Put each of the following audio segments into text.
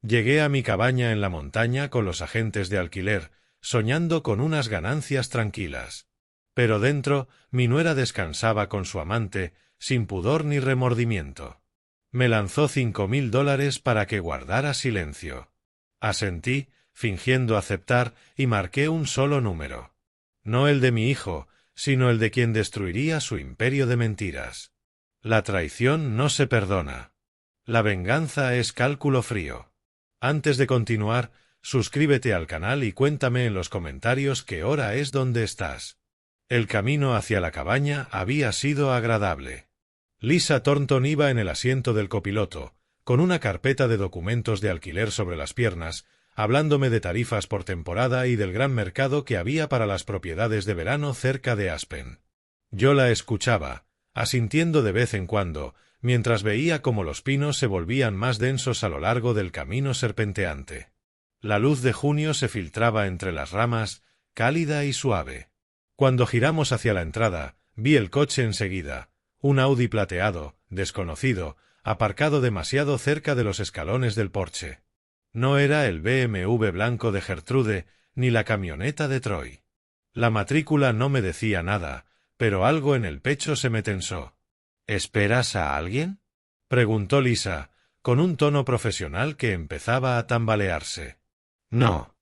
Llegué a mi cabaña en la montaña con los agentes de alquiler, soñando con unas ganancias tranquilas. Pero dentro, mi nuera descansaba con su amante, sin pudor ni remordimiento. Me lanzó $5,000 para que guardara silencio. Asentí, fingiendo aceptar, y marqué un solo número. No el de mi hijo, sino el de quien destruiría su imperio de mentiras. La traición no se perdona. La venganza es cálculo frío. Antes de continuar, suscríbete al canal y cuéntame en los comentarios qué hora es donde estás. El camino hacia la cabaña había sido agradable. Lisa Thornton iba en el asiento del copiloto, con una carpeta de documentos de alquiler sobre las piernas, hablándome de tarifas por temporada y del gran mercado que había para las propiedades de verano cerca de Aspen. Yo la escuchaba, asintiendo de vez en cuando, mientras veía cómo los pinos se volvían más densos a lo largo del camino serpenteante. La luz de junio se filtraba entre las ramas, cálida y suave. Cuando giramos hacia la entrada, vi el coche enseguida, un Audi plateado, desconocido, aparcado demasiado cerca de los escalones del porche. No era el BMW blanco de Gertrude, ni la camioneta de Troy. La matrícula no me decía nada, pero algo en el pecho se me tensó. ¿Esperas a alguien?, preguntó Lisa, con un tono profesional que empezaba a tambalearse. No.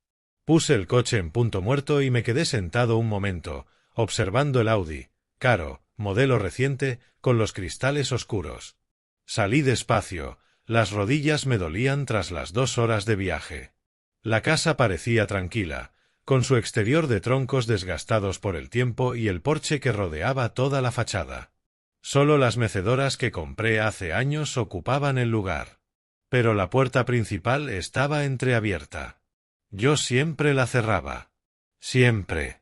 Puse el coche en punto muerto y me quedé sentado un momento, observando el Audi, caro, modelo reciente, con los cristales oscuros. Salí despacio, las rodillas me dolían tras las 2 horas de viaje. La casa parecía tranquila, con su exterior de troncos desgastados por el tiempo y el porche que rodeaba toda la fachada. Solo las mecedoras que compré hace años ocupaban el lugar. Pero la puerta principal estaba entreabierta. Yo siempre la cerraba. Siempre.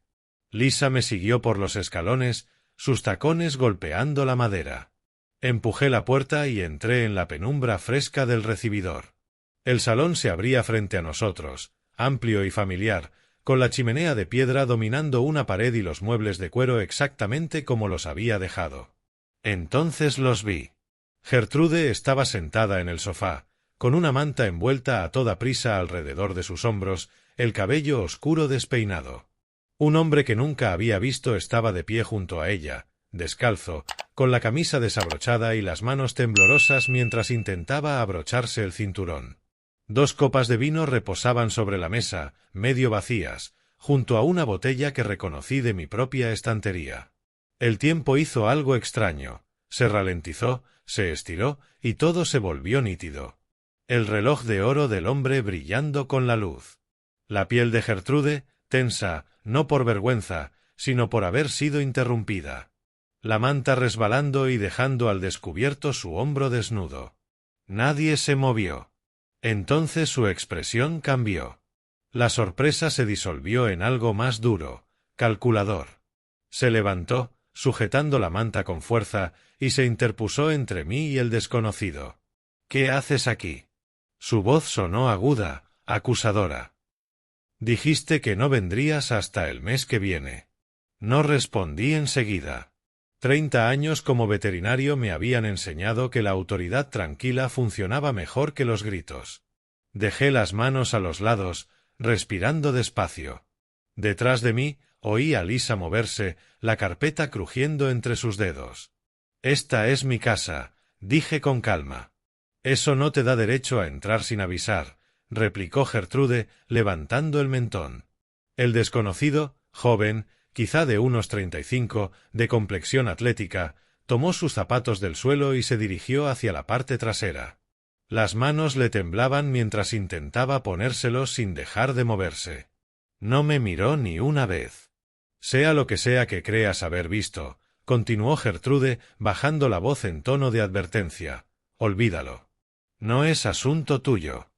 Lisa me siguió por los escalones, sus tacones golpeando la madera. Empujé la puerta y entré en la penumbra fresca del recibidor. El salón se abría frente a nosotros, amplio y familiar, con la chimenea de piedra dominando una pared y los muebles de cuero exactamente como los había dejado. Entonces los vi. Gertrude estaba sentada en el sofá, con una manta envuelta a toda prisa alrededor de sus hombros, el cabello oscuro despeinado. Un hombre que nunca había visto estaba de pie junto a ella, descalzo, con la camisa desabrochada y las manos temblorosas mientras intentaba abrocharse el cinturón. 2 copas de vino reposaban sobre la mesa, medio vacías, junto a una botella que reconocí de mi propia estantería. El tiempo hizo algo extraño, se ralentizó, se estiró y todo se volvió nítido. El reloj de oro del hombre brillando con la luz. La piel de Gertrude, tensa, no por vergüenza, sino por haber sido interrumpida. La manta resbalando y dejando al descubierto su hombro desnudo. Nadie se movió. Entonces su expresión cambió. La sorpresa se disolvió en algo más duro, calculador. Se levantó, sujetando la manta con fuerza, y se interpuso entre mí y el desconocido. «¿Qué haces aquí?» Su voz sonó aguda, acusadora. «Dijiste que no vendrías hasta el mes que viene». No respondí enseguida. 30 años como veterinario me habían enseñado que la autoridad tranquila funcionaba mejor que los gritos. Dejé las manos a los lados, respirando despacio. Detrás de mí, oí a Lisa moverse, la carpeta crujiendo entre sus dedos. «Esta es mi casa», dije con calma. «Eso no te da derecho a entrar sin avisar», replicó Gertrude, levantando el mentón. El desconocido, joven, quizá de unos 35, de complexión atlética, tomó sus zapatos del suelo y se dirigió hacia la parte trasera. Las manos le temblaban mientras intentaba ponérselos sin dejar de moverse. No me miró ni una vez. «Sea lo que sea que creas haber visto», continuó Gertrude, bajando la voz en tono de advertencia, «olvídalo. No es asunto tuyo».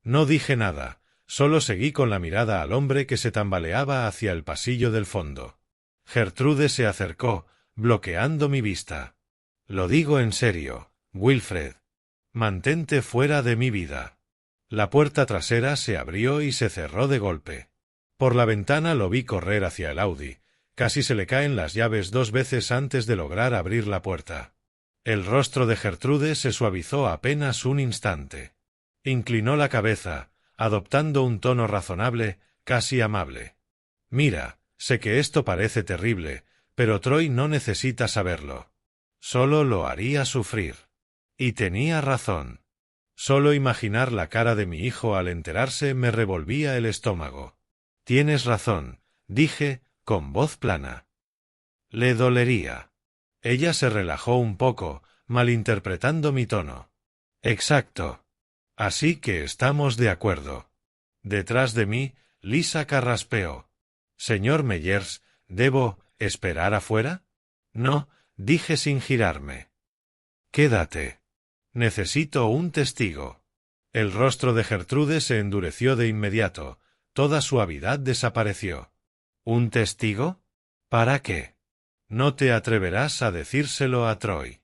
No dije nada, solo seguí con la mirada al hombre que se tambaleaba hacia el pasillo del fondo. Gertrude se acercó, bloqueando mi vista. «Lo digo en serio, Wilfred. Mantente fuera de mi vida». La puerta trasera se abrió y se cerró de golpe. Por la ventana lo vi correr hacia el Audi. Casi se le caen las llaves 2 veces antes de lograr abrir la puerta. El rostro de Gertrude se suavizó apenas un instante. Inclinó la cabeza, adoptando un tono razonable, casi amable. Mira, sé que esto parece terrible, pero Troy no necesita saberlo. Solo lo haría sufrir. Y tenía razón. Solo imaginar la cara de mi hijo al enterarse me revolvía el estómago. Tienes razón, dije, con voz plana. Le dolería. Ella se relajó un poco, malinterpretando mi tono. Exacto. Así que estamos de acuerdo. Detrás de mí, Lisa carraspeó. Señor Meyers, ¿debo esperar afuera? No, dije sin girarme. Quédate. Necesito un testigo. El rostro de Gertrude se endureció de inmediato, toda suavidad desapareció. ¿Un testigo? ¿Para qué? No te atreverás a decírselo a Troy.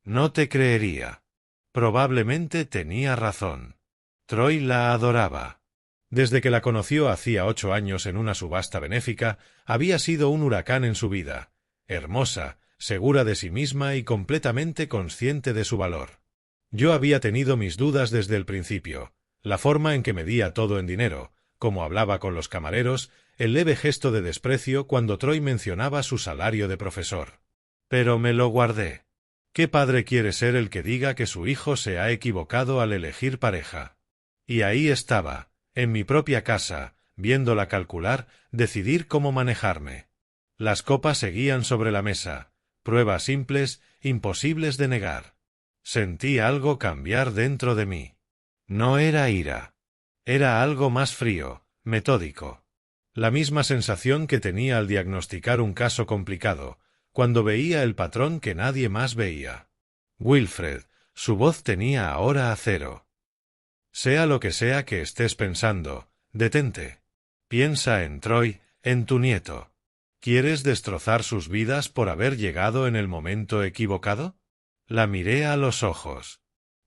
No te creería. Probablemente tenía razón. Troy la adoraba. Desde que la conoció hacía 8 años en una subasta benéfica, había sido un huracán en su vida, hermosa, segura de sí misma y completamente consciente de su valor. Yo había tenido mis dudas desde el principio, la forma en que medía todo en dinero, cómo hablaba con los camareros, el leve gesto de desprecio cuando Troy mencionaba su salario de profesor. Pero me lo guardé. ¿Qué padre quiere ser el que diga que su hijo se ha equivocado al elegir pareja? Y ahí estaba, en mi propia casa, viéndola calcular, decidir cómo manejarme. Las copas seguían sobre la mesa, pruebas simples, imposibles de negar. Sentí algo cambiar dentro de mí. No era ira. Era algo más frío, metódico. La misma sensación que tenía al diagnosticar un caso complicado, cuando veía el patrón que nadie más veía. Wilfred, su voz tenía ahora acero. Sea lo que sea que estés pensando, detente. Piensa en Troy, en tu nieto. ¿Quieres destrozar sus vidas por haber llegado en el momento equivocado? La miré a los ojos.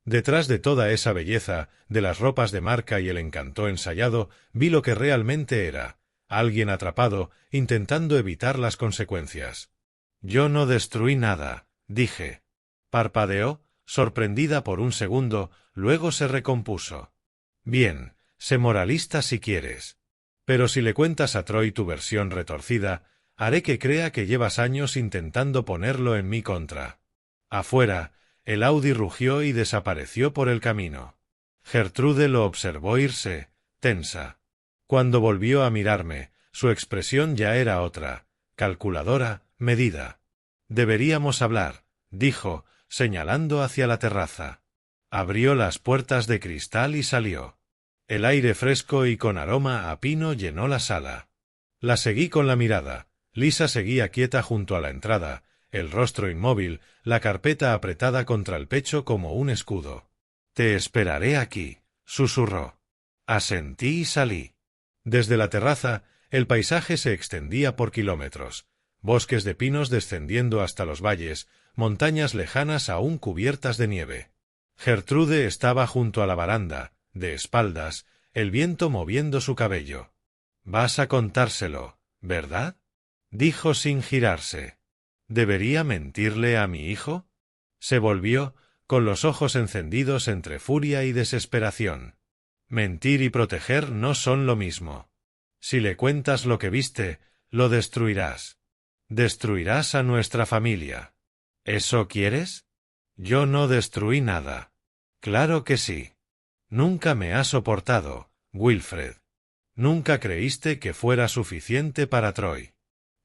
Detrás de toda esa belleza, de las ropas de marca y el encanto ensayado, vi lo que realmente era, alguien atrapado, intentando evitar las consecuencias. Yo no destruí nada, dije. Parpadeó, sorprendida por un segundo, luego se recompuso. Bien, sé moralista si quieres. Pero si le cuentas a Troy tu versión retorcida, haré que crea que llevas años intentando ponerlo en mi contra. Afuera, el Audi rugió y desapareció por el camino. Gertrude lo observó irse, tensa. Cuando volvió a mirarme, su expresión ya era otra, calculadora, medida. Deberíamos hablar, dijo, señalando hacia la terraza. Abrió las puertas de cristal y salió. El aire fresco y con aroma a pino llenó la sala. La seguí con la mirada. Lisa seguía quieta junto a la entrada, el rostro inmóvil, la carpeta apretada contra el pecho como un escudo. «Te esperaré aquí», susurró. Asentí y salí. Desde la terraza, el paisaje se extendía por kilómetros. Bosques de pinos descendiendo hasta los valles, montañas lejanas aún cubiertas de nieve. Gertrude estaba junto a la baranda, de espaldas, el viento moviendo su cabello. «Vas a contárselo, ¿verdad?», dijo sin girarse. ¿Debería mentirle a mi hijo? Se volvió, con los ojos encendidos entre furia y desesperación. Mentir y proteger no son lo mismo. Si le cuentas lo que viste, lo destruirás. Destruirás a nuestra familia. ¿Eso quieres? Yo no destruí nada. Claro que sí. Nunca me has soportado, Wilfred. Nunca creíste que fuera suficiente para Troy.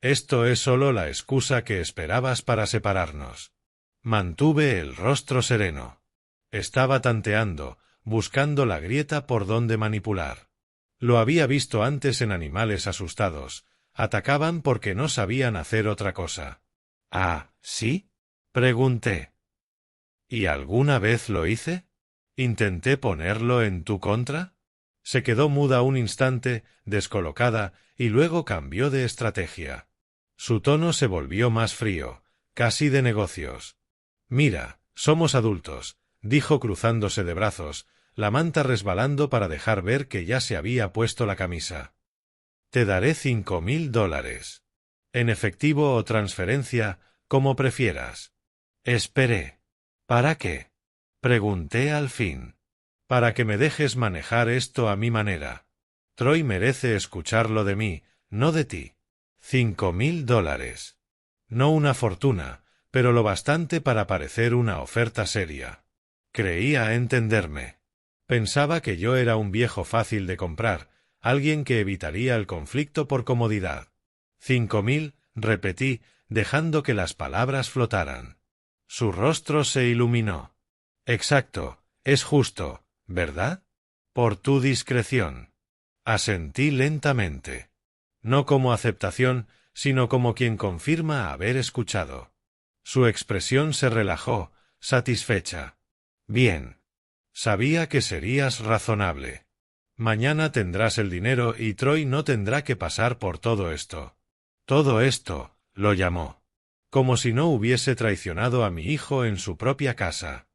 Esto es solo la excusa que esperabas para separarnos. Mantuve el rostro sereno. Estaba tanteando, buscando la grieta por donde manipular. Lo había visto antes en animales asustados. Atacaban porque no sabían hacer otra cosa. «¿Ah, sí?», pregunté. «¿Y alguna vez lo hice? ¿Intenté ponerlo en tu contra?» Se quedó muda un instante, descolocada, y luego cambió de estrategia. Su tono se volvió más frío, casi de negocios. «Mira, somos adultos», dijo cruzándose de brazos, la manta resbalando para dejar ver que ya se había puesto la camisa. «Te daré $5,000. En efectivo o transferencia, como prefieras». Esperé. «¿Para qué?», pregunté al fin. para que me dejes manejar esto a mi manera. Troy merece escucharlo de mí, no de ti. $5,000. No una fortuna, pero lo bastante para parecer una oferta seria. Creía entenderme. Pensaba que yo era un viejo fácil de comprar, alguien que evitaría el conflicto por comodidad. 5,000, repetí, dejando que las palabras flotaran. Su rostro se iluminó. Exacto, es justo, ¿verdad? Por tu discreción. Asentí lentamente. No como aceptación, sino como quien confirma haber escuchado. Su expresión se relajó, satisfecha. Bien. Sabía que serías razonable. Mañana tendrás el dinero y Troy no tendrá que pasar por todo esto. Todo esto, lo llamó. Como si no hubiese traicionado a mi hijo en su propia casa.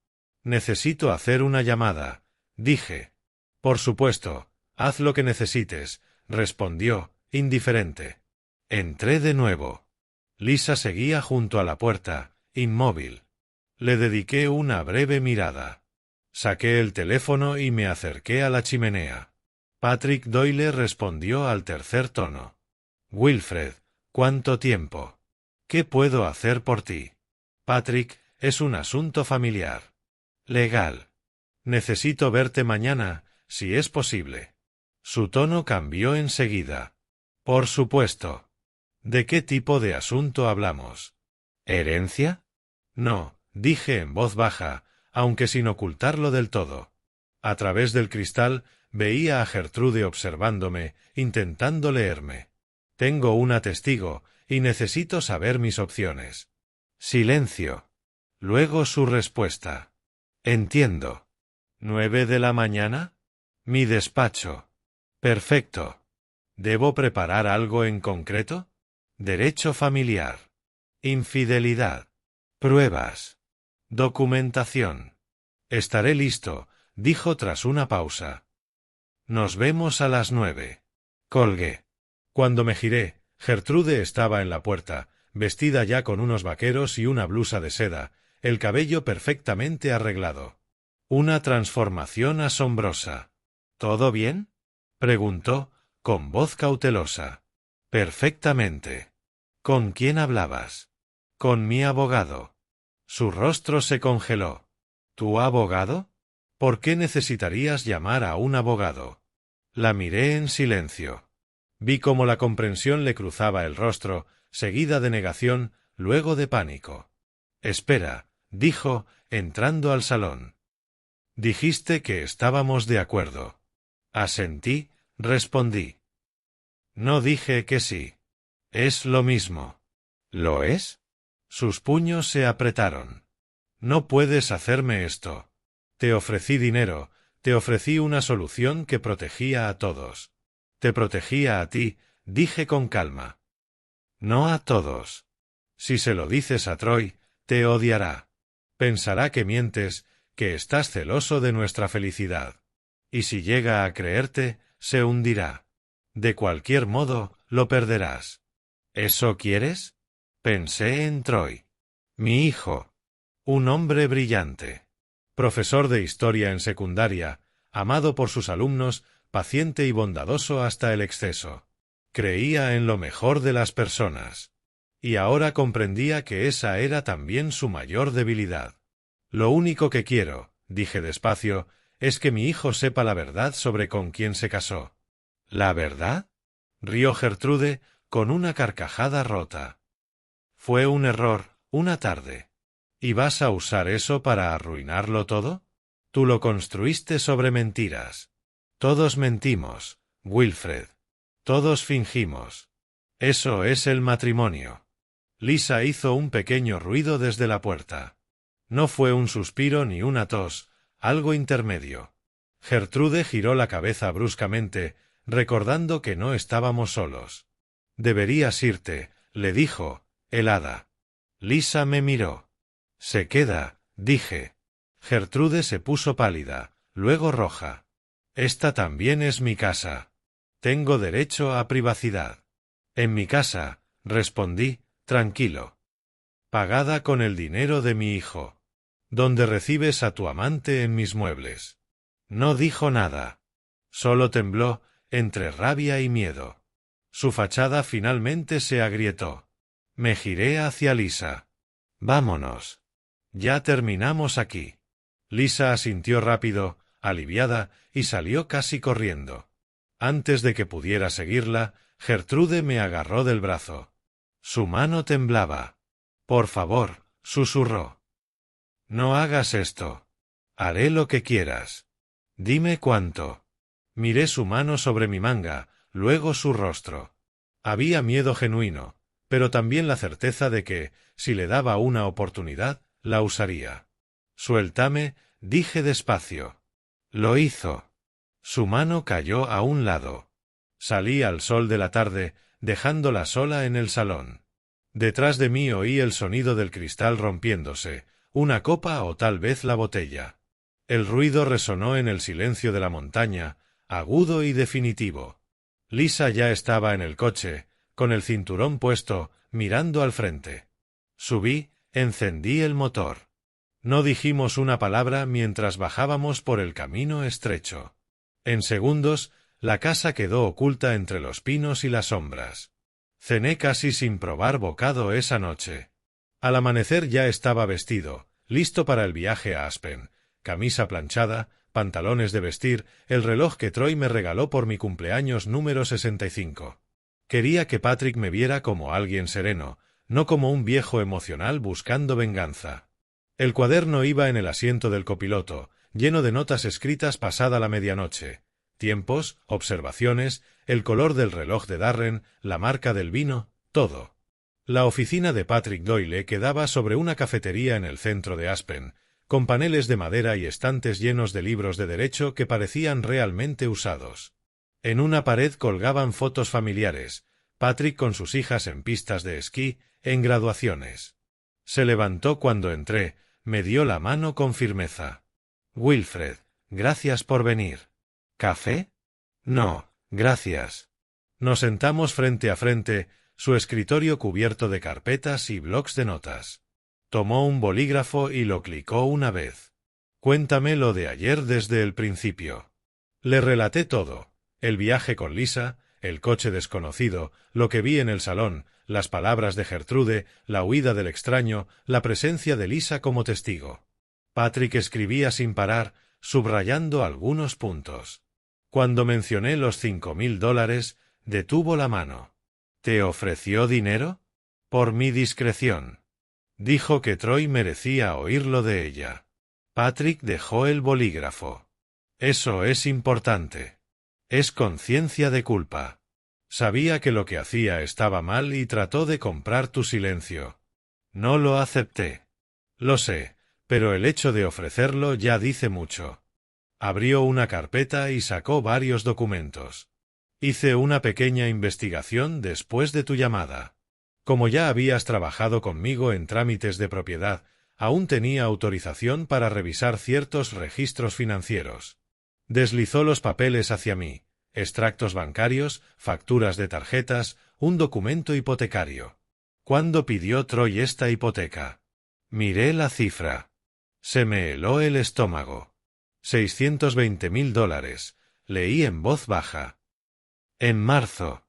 Necesito hacer una llamada, dije. Por supuesto, haz lo que necesites, respondió, indiferente. Entré de nuevo. Lisa seguía junto a la puerta, inmóvil. Le dediqué una breve mirada. Saqué el teléfono y me acerqué a la chimenea. Patrick Doyle respondió al tercer tono. Wilfred, ¿cuánto tiempo? ¿Qué puedo hacer por ti? Patrick, es un asunto familiar. Legal. Necesito verte mañana, si es posible. Su tono cambió enseguida. Por supuesto. ¿De qué tipo de asunto hablamos? ¿Herencia? No, dije en voz baja, aunque sin ocultarlo del todo. A través del cristal veía a Gertrude observándome, intentando leerme. Tengo una testigo, y necesito saber mis opciones. Silencio. Luego su respuesta. Entiendo. ¿9 de la mañana? Mi despacho. Perfecto. ¿Debo preparar algo en concreto? Derecho familiar. Infidelidad. Pruebas. Documentación. Estaré listo, dijo tras una pausa. Nos vemos a las 9. Colgué. Cuando me giré, Gertrude estaba en la puerta, vestida ya con unos vaqueros y una blusa de seda, el cabello perfectamente arreglado. Una transformación asombrosa. ¿Todo bien? Preguntó, con voz cautelosa. Perfectamente. ¿Con quién hablabas? Con mi abogado. Su rostro se congeló. ¿Tu abogado? ¿Por qué necesitarías llamar a un abogado? La miré en silencio. Vi cómo la comprensión le cruzaba el rostro, seguida de negación, luego de pánico. Espera, dijo, entrando al salón. Dijiste que estábamos de acuerdo. Asentí, respondí. No dije que sí. Es lo mismo. ¿Lo es? Sus puños se apretaron. No puedes hacerme esto. Te ofrecí dinero, te ofrecí una solución que protegía a todos. Te protegía a ti, dije con calma. No a todos. Si se lo dices a Troy, te odiará. Pensará que mientes, que estás celoso de nuestra felicidad. Y si llega a creerte, se hundirá. De cualquier modo, lo perderás. ¿Eso quieres? Pensé en Troy. Mi hijo. Un hombre brillante. Profesor de historia en secundaria, amado por sus alumnos, paciente y bondadoso hasta el exceso. Creía en lo mejor de las personas. Y ahora comprendía que esa era también su mayor debilidad. Lo único que quiero, dije despacio, es que mi hijo sepa la verdad sobre con quién se casó. ¿La verdad? Rió Gertrude, con una carcajada rota. Fue un error, una tarde. ¿Y vas a usar eso para arruinarlo todo? Tú lo construiste sobre mentiras. Todos mentimos, Wilfred. Todos fingimos. Eso es el matrimonio. Lisa hizo un pequeño ruido desde la puerta. No fue un suspiro ni una tos, algo intermedio. Gertrude giró la cabeza bruscamente, recordando que no estábamos solos. Deberías irte, le dijo, helada. Lisa me miró. Se queda, dije. Gertrude se puso pálida, luego roja. Esta también es mi casa. Tengo derecho a privacidad. En mi casa, respondí, tranquilo. Pagada con el dinero de mi hijo. Donde recibes a tu amante en mis muebles. No dijo nada. Solo tembló, entre rabia y miedo. Su fachada finalmente se agrietó. Me giré hacia Lisa. Vámonos. Ya terminamos aquí. Lisa asintió rápido, aliviada, y salió casi corriendo. Antes de que pudiera seguirla, Gertrude me agarró del brazo. Su mano temblaba. Por favor, susurró. No hagas esto. Haré lo que quieras. Dime cuánto. Miré su mano sobre mi manga, luego su rostro. Había miedo genuino, pero también la certeza de que, si le daba una oportunidad, la usaría. Suéltame, dije despacio. Lo hizo. Su mano cayó a un lado. Salí al sol de la tarde, dejándola sola en el salón. Detrás de mí oí el sonido del cristal rompiéndose, una copa o tal vez la botella. El ruido resonó en el silencio de la montaña, agudo y definitivo. Lisa ya estaba en el coche, con el cinturón puesto, mirando al frente. Subí, encendí el motor. No dijimos una palabra mientras bajábamos por el camino estrecho. En segundos, la casa quedó oculta entre los pinos y las sombras. Cené casi sin probar bocado esa noche. Al amanecer ya estaba vestido, listo para el viaje a Aspen. Camisa planchada, pantalones de vestir, el reloj que Troy me regaló por mi cumpleaños número 65. Quería que Patrick me viera como alguien sereno, no como un viejo emocional buscando venganza. El cuaderno iba en el asiento del copiloto, lleno de notas escritas pasada la medianoche. Tiempos, observaciones, el color del reloj de Darren, la marca del vino, todo. La oficina de Patrick Doyle quedaba sobre una cafetería en el centro de Aspen, con paneles de madera y estantes llenos de libros de derecho que parecían realmente usados. En una pared colgaban fotos familiares, Patrick con sus hijas en pistas de esquí, en graduaciones. Se levantó cuando entré, me dio la mano con firmeza. Wilfred, gracias por venir. ¿Café? No, gracias. Nos sentamos frente a frente, su escritorio cubierto de carpetas y blocs de notas. Tomó un bolígrafo y lo clicó una vez. Cuéntame lo de ayer desde el principio. Le relaté todo, el viaje con Lisa, el coche desconocido, lo que vi en el salón, las palabras de Gertrude, la huida del extraño, la presencia de Lisa como testigo. Patrick escribía sin parar, subrayando algunos puntos. Cuando mencioné los $5,000, detuvo la mano. ¿Te ofreció dinero? Por mi discreción. Dijo que Troy merecía oírlo de ella. Patrick dejó el bolígrafo. Eso es importante. Es conciencia de culpa. Sabía que lo que hacía estaba mal y trató de comprar tu silencio. No lo acepté. Lo sé, pero el hecho de ofrecerlo ya dice mucho. Abrió una carpeta y sacó varios documentos. Hice una pequeña investigación después de tu llamada. Como ya habías trabajado conmigo en trámites de propiedad, aún tenía autorización para revisar ciertos registros financieros. Deslizó los papeles hacia mí, extractos bancarios, facturas de tarjetas, un documento hipotecario. ¿Cuándo pidió Troy esta hipoteca? Miré la cifra. Se me heló el estómago. $620,000, leí en voz baja. En marzo.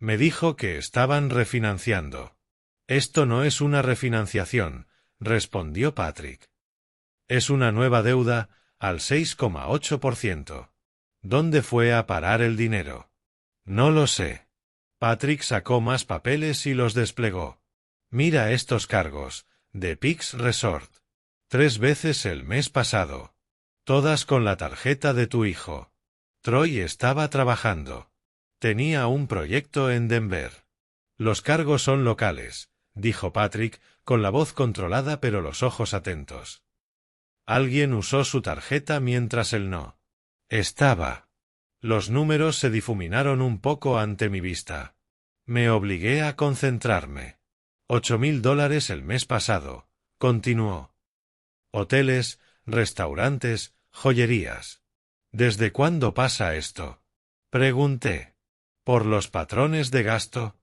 Me dijo que estaban refinanciando. Esto no es una refinanciación, respondió Patrick. Es una nueva deuda, al 6,8%. ¿Dónde fue a parar el dinero? No lo sé. Patrick sacó más papeles y los desplegó. Mira estos cargos, de Pix Resort. 3 veces el mes pasado. Todas con la tarjeta de tu hijo. Troy estaba trabajando. Tenía un proyecto en Denver. Los cargos son locales, dijo Patrick, con la voz controlada pero los ojos atentos. Alguien usó su tarjeta mientras él no estaba. Los números se difuminaron un poco ante mi vista. Me obligué a concentrarme. $8,000 el mes pasado, continuó. Hoteles, restaurantes, joyerías. ¿Desde cuándo pasa esto? Pregunté. ¿Por los patrones de gasto?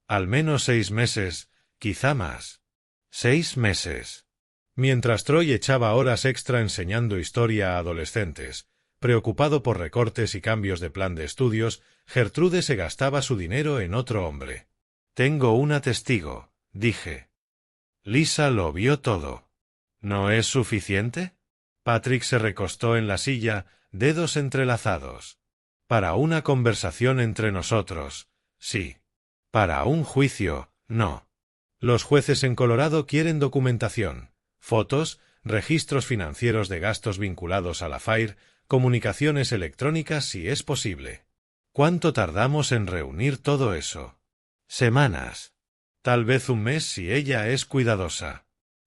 Al menos 6 meses, quizá más. 6 meses. Mientras Troy echaba horas extra enseñando historia a adolescentes, preocupado por recortes y cambios de plan de estudios, Gertrude se gastaba su dinero en otro hombre. «Tengo una testigo», dije. Lisa lo vio todo. «¿No es suficiente?» Patrick se recostó en la silla, dedos entrelazados. «Para una conversación entre nosotros, sí. Para un juicio, no. Los jueces en Colorado quieren documentación, fotos, registros financieros de gastos vinculados a la FAIR, comunicaciones electrónicas si es posible. ¿Cuánto tardamos en reunir todo eso? Semanas. Tal vez un mes si ella es cuidadosa.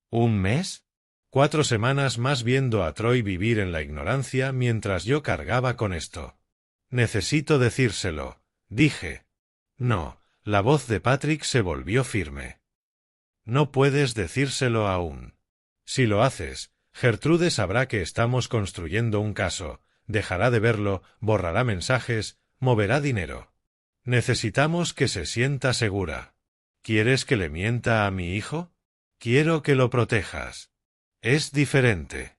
¿Un mes? 4 semanas más viendo a Troy vivir en la ignorancia mientras yo cargaba con esto. Necesito decírselo, dije. No, la voz de Patrick se volvió firme. No puedes decírselo aún. Si lo haces, Gertrude sabrá que estamos construyendo un caso, dejará de verlo, borrará mensajes, moverá dinero. Necesitamos que se sienta segura. ¿Quieres que le mienta a mi hijo? Quiero que lo protejas. Es diferente.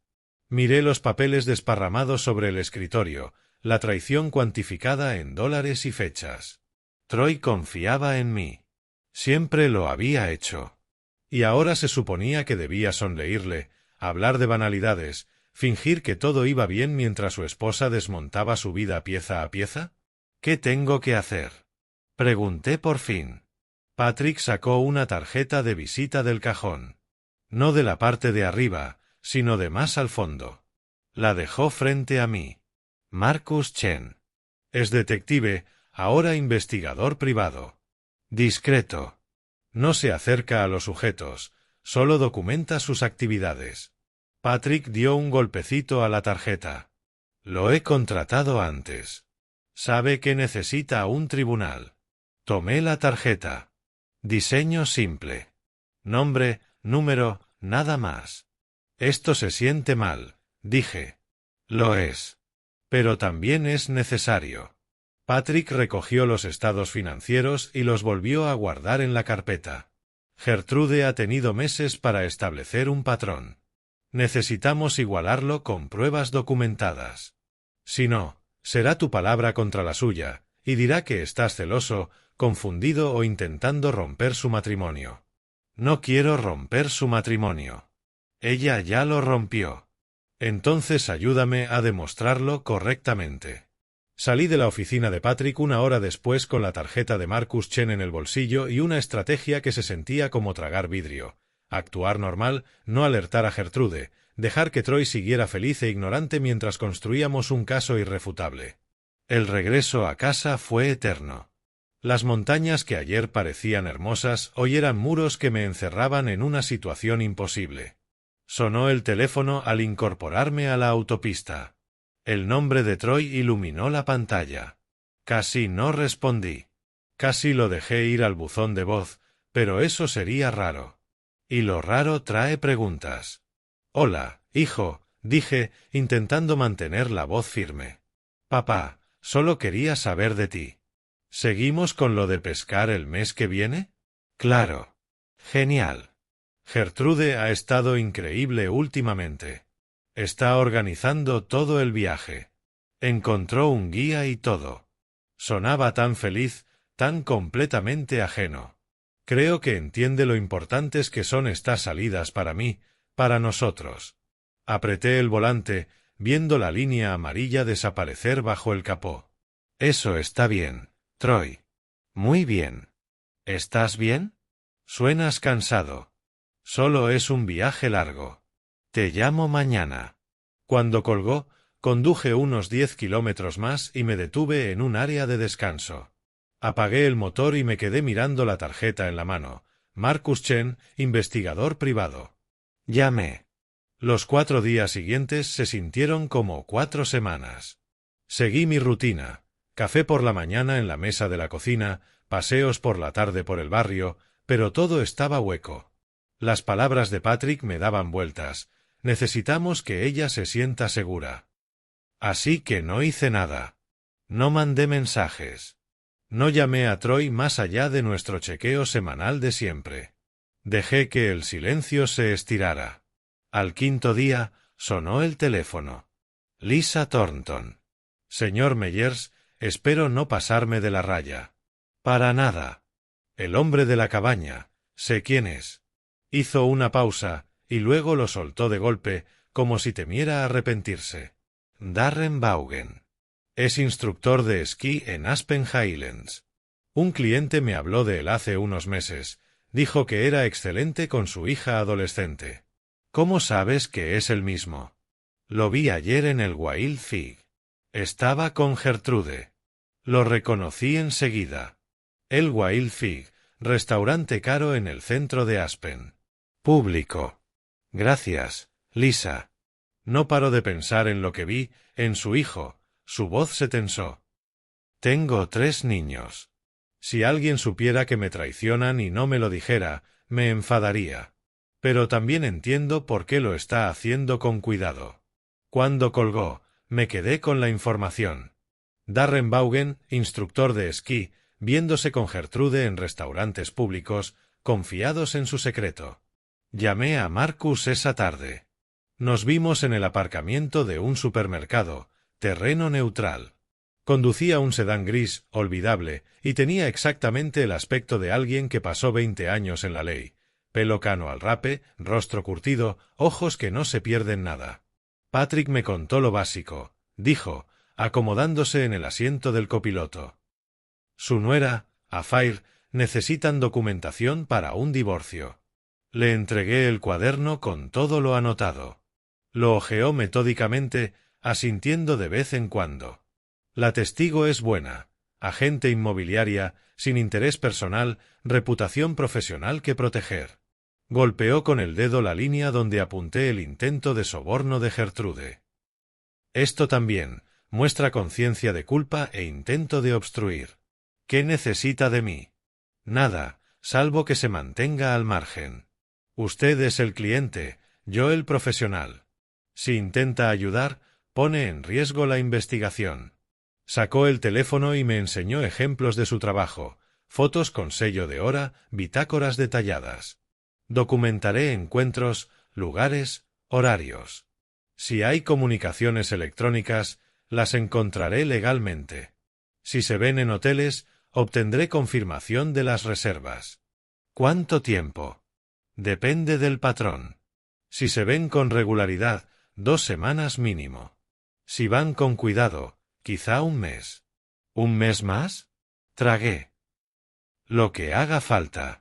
Miré los papeles desparramados sobre el escritorio, la traición cuantificada en dólares y fechas. Troy confiaba en mí. Siempre lo había hecho. Y ahora se suponía que debía sonreírle, hablar de banalidades, fingir que todo iba bien mientras su esposa desmontaba su vida pieza a pieza. ¿Qué tengo que hacer? Pregunté por fin. Patrick sacó una tarjeta de visita del cajón. No de la parte de arriba, sino de más al fondo. La dejó frente a mí. Marcus Chen. Es detective, ahora investigador privado. Discreto. No se acerca a los sujetos, solo documenta sus actividades. Patrick dio un golpecito a la tarjeta. Lo he contratado antes. Sabe que necesita un tribunal. Tomé la tarjeta. Diseño simple. Nombre, número, nada más. Esto se siente mal, dije. Lo es. Pero también es necesario. Patrick recogió los estados financieros y los volvió a guardar en la carpeta. Gertrude ha tenido meses para establecer un patrón. Necesitamos igualarlo con pruebas documentadas. Si no, será tu palabra contra la suya, y dirá que estás celoso, confundido o intentando romper su matrimonio. No quiero romper su matrimonio. Ella ya lo rompió. Entonces ayúdame a demostrarlo correctamente. Salí de la oficina de Patrick 1 hora después con la tarjeta de Marcus Chen en el bolsillo y una estrategia que se sentía como tragar vidrio. Actuar normal, no alertar a Gertrude, dejar que Troy siguiera feliz e ignorante mientras construíamos un caso irrefutable. El regreso a casa fue eterno. Las montañas que ayer parecían hermosas hoy eran muros que me encerraban en una situación imposible. Sonó el teléfono al incorporarme a la autopista. El nombre de Troy iluminó la pantalla. Casi no respondí. Casi lo dejé ir al buzón de voz, pero eso sería raro. Y lo raro trae preguntas. Hola, hijo, dije, intentando mantener la voz firme. Papá, solo quería saber de ti. ¿Seguimos con lo de pescar el mes que viene? Claro. Genial. Gertrude ha estado increíble últimamente. Está organizando todo el viaje. Encontró un guía y todo. Sonaba tan feliz, tan completamente ajeno. Creo que entiende lo importantes que son estas salidas para mí, para nosotros. Apreté el volante, viendo la línea amarilla desaparecer bajo el capó. Eso está bien, Troy. Muy bien. ¿Estás bien? Suenas cansado. Solo es un viaje largo. Te llamo mañana. Cuando colgó, conduje unos 10 kilómetros más y me detuve en un área de descanso. Apagué el motor y me quedé mirando la tarjeta en la mano. Marcus Chen, investigador privado. Llamé. Los 4 días siguientes se sintieron como 4 semanas. Seguí mi rutina. Café por la mañana en la mesa de la cocina, paseos por la tarde por el barrio, pero todo estaba hueco. Las palabras de Patrick me daban vueltas. Necesitamos que ella se sienta segura. Así que no hice nada. No mandé mensajes. No llamé a Troy más allá de nuestro chequeo semanal de siempre. Dejé que el silencio se estirara. Al 5.º día, sonó el teléfono. Lisa Thornton. Señor Meyers, espero no pasarme de la raya. Para nada. El hombre de la cabaña. Sé quién es. Hizo una pausa, y luego lo soltó de golpe, como si temiera arrepentirse. Darren Vaughan. Es instructor de esquí en Aspen Highlands. Un cliente me habló de él hace unos meses. Dijo que era excelente con su hija adolescente. ¿Cómo sabes que es el mismo? Lo vi ayer en el Wild Fig. Estaba con Gertrude. Lo reconocí enseguida. El Wild Fig, restaurante caro en el centro de Aspen. Público. Gracias, Lisa. No paro de pensar en lo que vi, en su hijo. Su voz se tensó. Tengo 3 niños. Si alguien supiera que me traicionan y no me lo dijera, me enfadaría. Pero también entiendo por qué lo está haciendo con cuidado. Cuando colgó, me quedé con la información. Darren Vaughan, instructor de esquí, viéndose con Gertrude en restaurantes públicos, confiados en su secreto. Llamé a Marcus esa tarde. Nos vimos en el aparcamiento de un supermercado, terreno neutral. Conducía un sedán gris, olvidable, y tenía exactamente el aspecto de alguien que pasó 20 años en la ley. Pelo cano al rape, rostro curtido, ojos que no se pierden nada. Patrick me contó lo básico, dijo, acomodándose en el asiento del copiloto. Su nuera, Affair, necesitan documentación para un divorcio. Le entregué el cuaderno con todo lo anotado. Lo hojeó metódicamente, asintiendo de vez en cuando. La testigo es buena, agente inmobiliaria, sin interés personal, reputación profesional que proteger. Golpeó con el dedo la línea donde apunté el intento de soborno de Gertrude. Esto también muestra conciencia de culpa e intento de obstruir. ¿Qué necesita de mí? Nada, salvo que se mantenga al margen. Usted es el cliente, yo el profesional. Si intenta ayudar, pone en riesgo la investigación. Sacó el teléfono y me enseñó ejemplos de su trabajo, fotos con sello de hora, bitácoras detalladas. Documentaré encuentros, lugares, horarios. Si hay comunicaciones electrónicas, las encontraré legalmente. Si se ven en hoteles, obtendré confirmación de las reservas. ¿Cuánto tiempo? Depende del patrón. Si se ven con regularidad, 2 semanas mínimo. Si van con cuidado, quizá 1 mes. ¿1 mes más? Tragué. Lo que haga falta.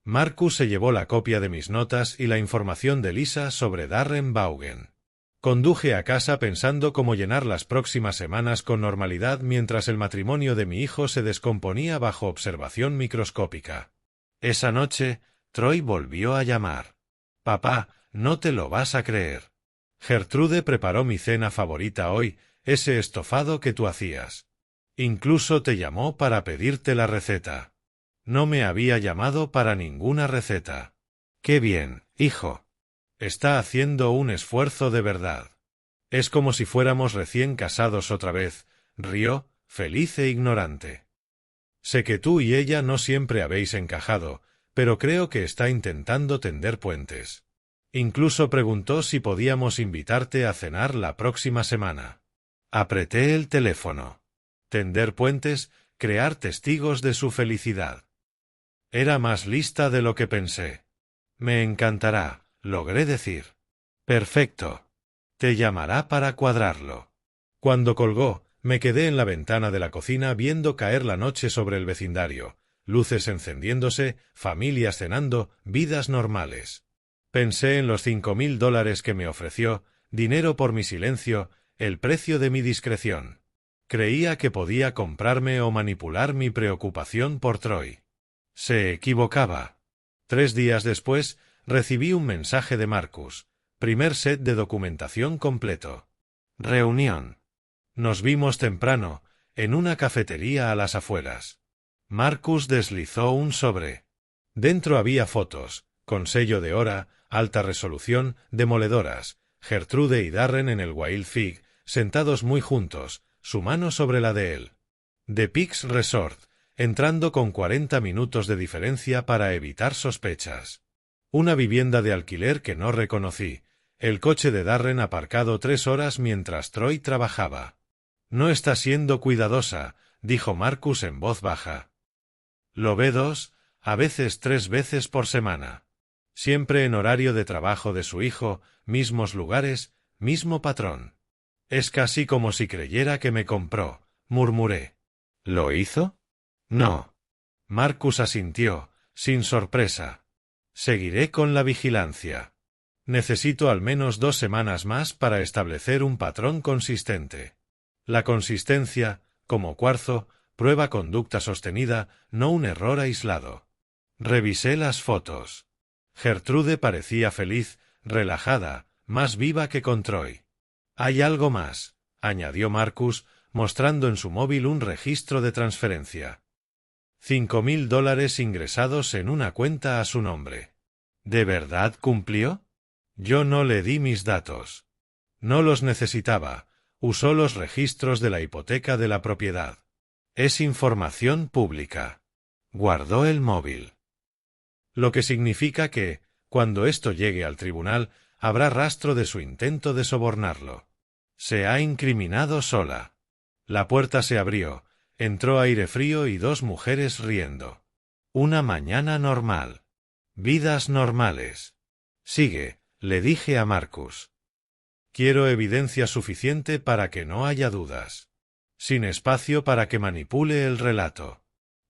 Marcus se llevó la copia de mis notas y la información de Lisa sobre Darren Vaughan. Conduje a casa pensando cómo llenar las próximas semanas con normalidad mientras el matrimonio de mi hijo se descomponía bajo observación microscópica. Esa noche, Troy volvió a llamar. Papá, no te lo vas a creer. Gertrude preparó mi cena favorita hoy, ese estofado que tú hacías. Incluso te llamó para pedirte la receta. No me había llamado para ninguna receta. ¡Qué bien, hijo! Está haciendo un esfuerzo de verdad. Es como si fuéramos recién casados otra vez, rió, feliz e ignorante. Sé que tú y ella no siempre habéis encajado, pero creo que está intentando tender puentes. Incluso preguntó si podíamos invitarte a cenar la próxima semana. Apreté el teléfono. Tender puentes, crear testigos de su felicidad. Era más lista de lo que pensé. Me encantará, logré decir. Perfecto. Te llamará para cuadrarlo. Cuando colgó, me quedé en la ventana de la cocina viendo caer la noche sobre el vecindario, luces encendiéndose, familias cenando, vidas normales. Pensé en los $5,000 que me ofreció, dinero por mi silencio, el precio de mi discreción. Creía que podía comprarme o manipular mi preocupación por Troy. Se equivocaba. 3 días después, recibí un mensaje de Marcus. Primer set de documentación completo. Reunión. Nos vimos temprano, en una cafetería a las afueras. Marcus deslizó un sobre. Dentro había fotos, con sello de hora, alta resolución, demoledoras. Gertrude y Darren en el Wild Fig, sentados muy juntos, su mano sobre la de él. The Peaks Resort, entrando con 40 minutos de diferencia para evitar sospechas. Una vivienda de alquiler que no reconocí. El coche de Darren aparcado 3 horas mientras Troy trabajaba. No está siendo cuidadosa, dijo Marcus en voz baja. Lo ve 2, a veces 3 veces por semana. Siempre en horario de trabajo de su hijo, mismos lugares, mismo patrón. Es casi como si creyera que me compró, murmuré. ¿Lo hizo? No. Marcus asintió, sin sorpresa. Seguiré con la vigilancia. Necesito al menos 2 semanas más para establecer un patrón consistente. La consistencia, como cuarzo, prueba conducta sostenida, no un error aislado. Revisé las fotos. Gertrude parecía feliz, relajada, más viva que con Troy. Hay algo más, añadió Marcus, mostrando en su móvil un registro de transferencia. $5,000 ingresados en una cuenta a su nombre. ¿De verdad cumplió? Yo no le di mis datos. No los necesitaba, usó los registros de la hipoteca de la propiedad. Es información pública. Guardó el móvil. Lo que significa que, cuando esto llegue al tribunal, habrá rastro de su intento de sobornarlo. Se ha incriminado sola. La puerta se abrió, entró aire frío y 2 mujeres riendo. Una mañana normal. Vidas normales. Sigue, le dije a Marcus. Quiero evidencia suficiente para que no haya dudas. Sin espacio para que manipule el relato.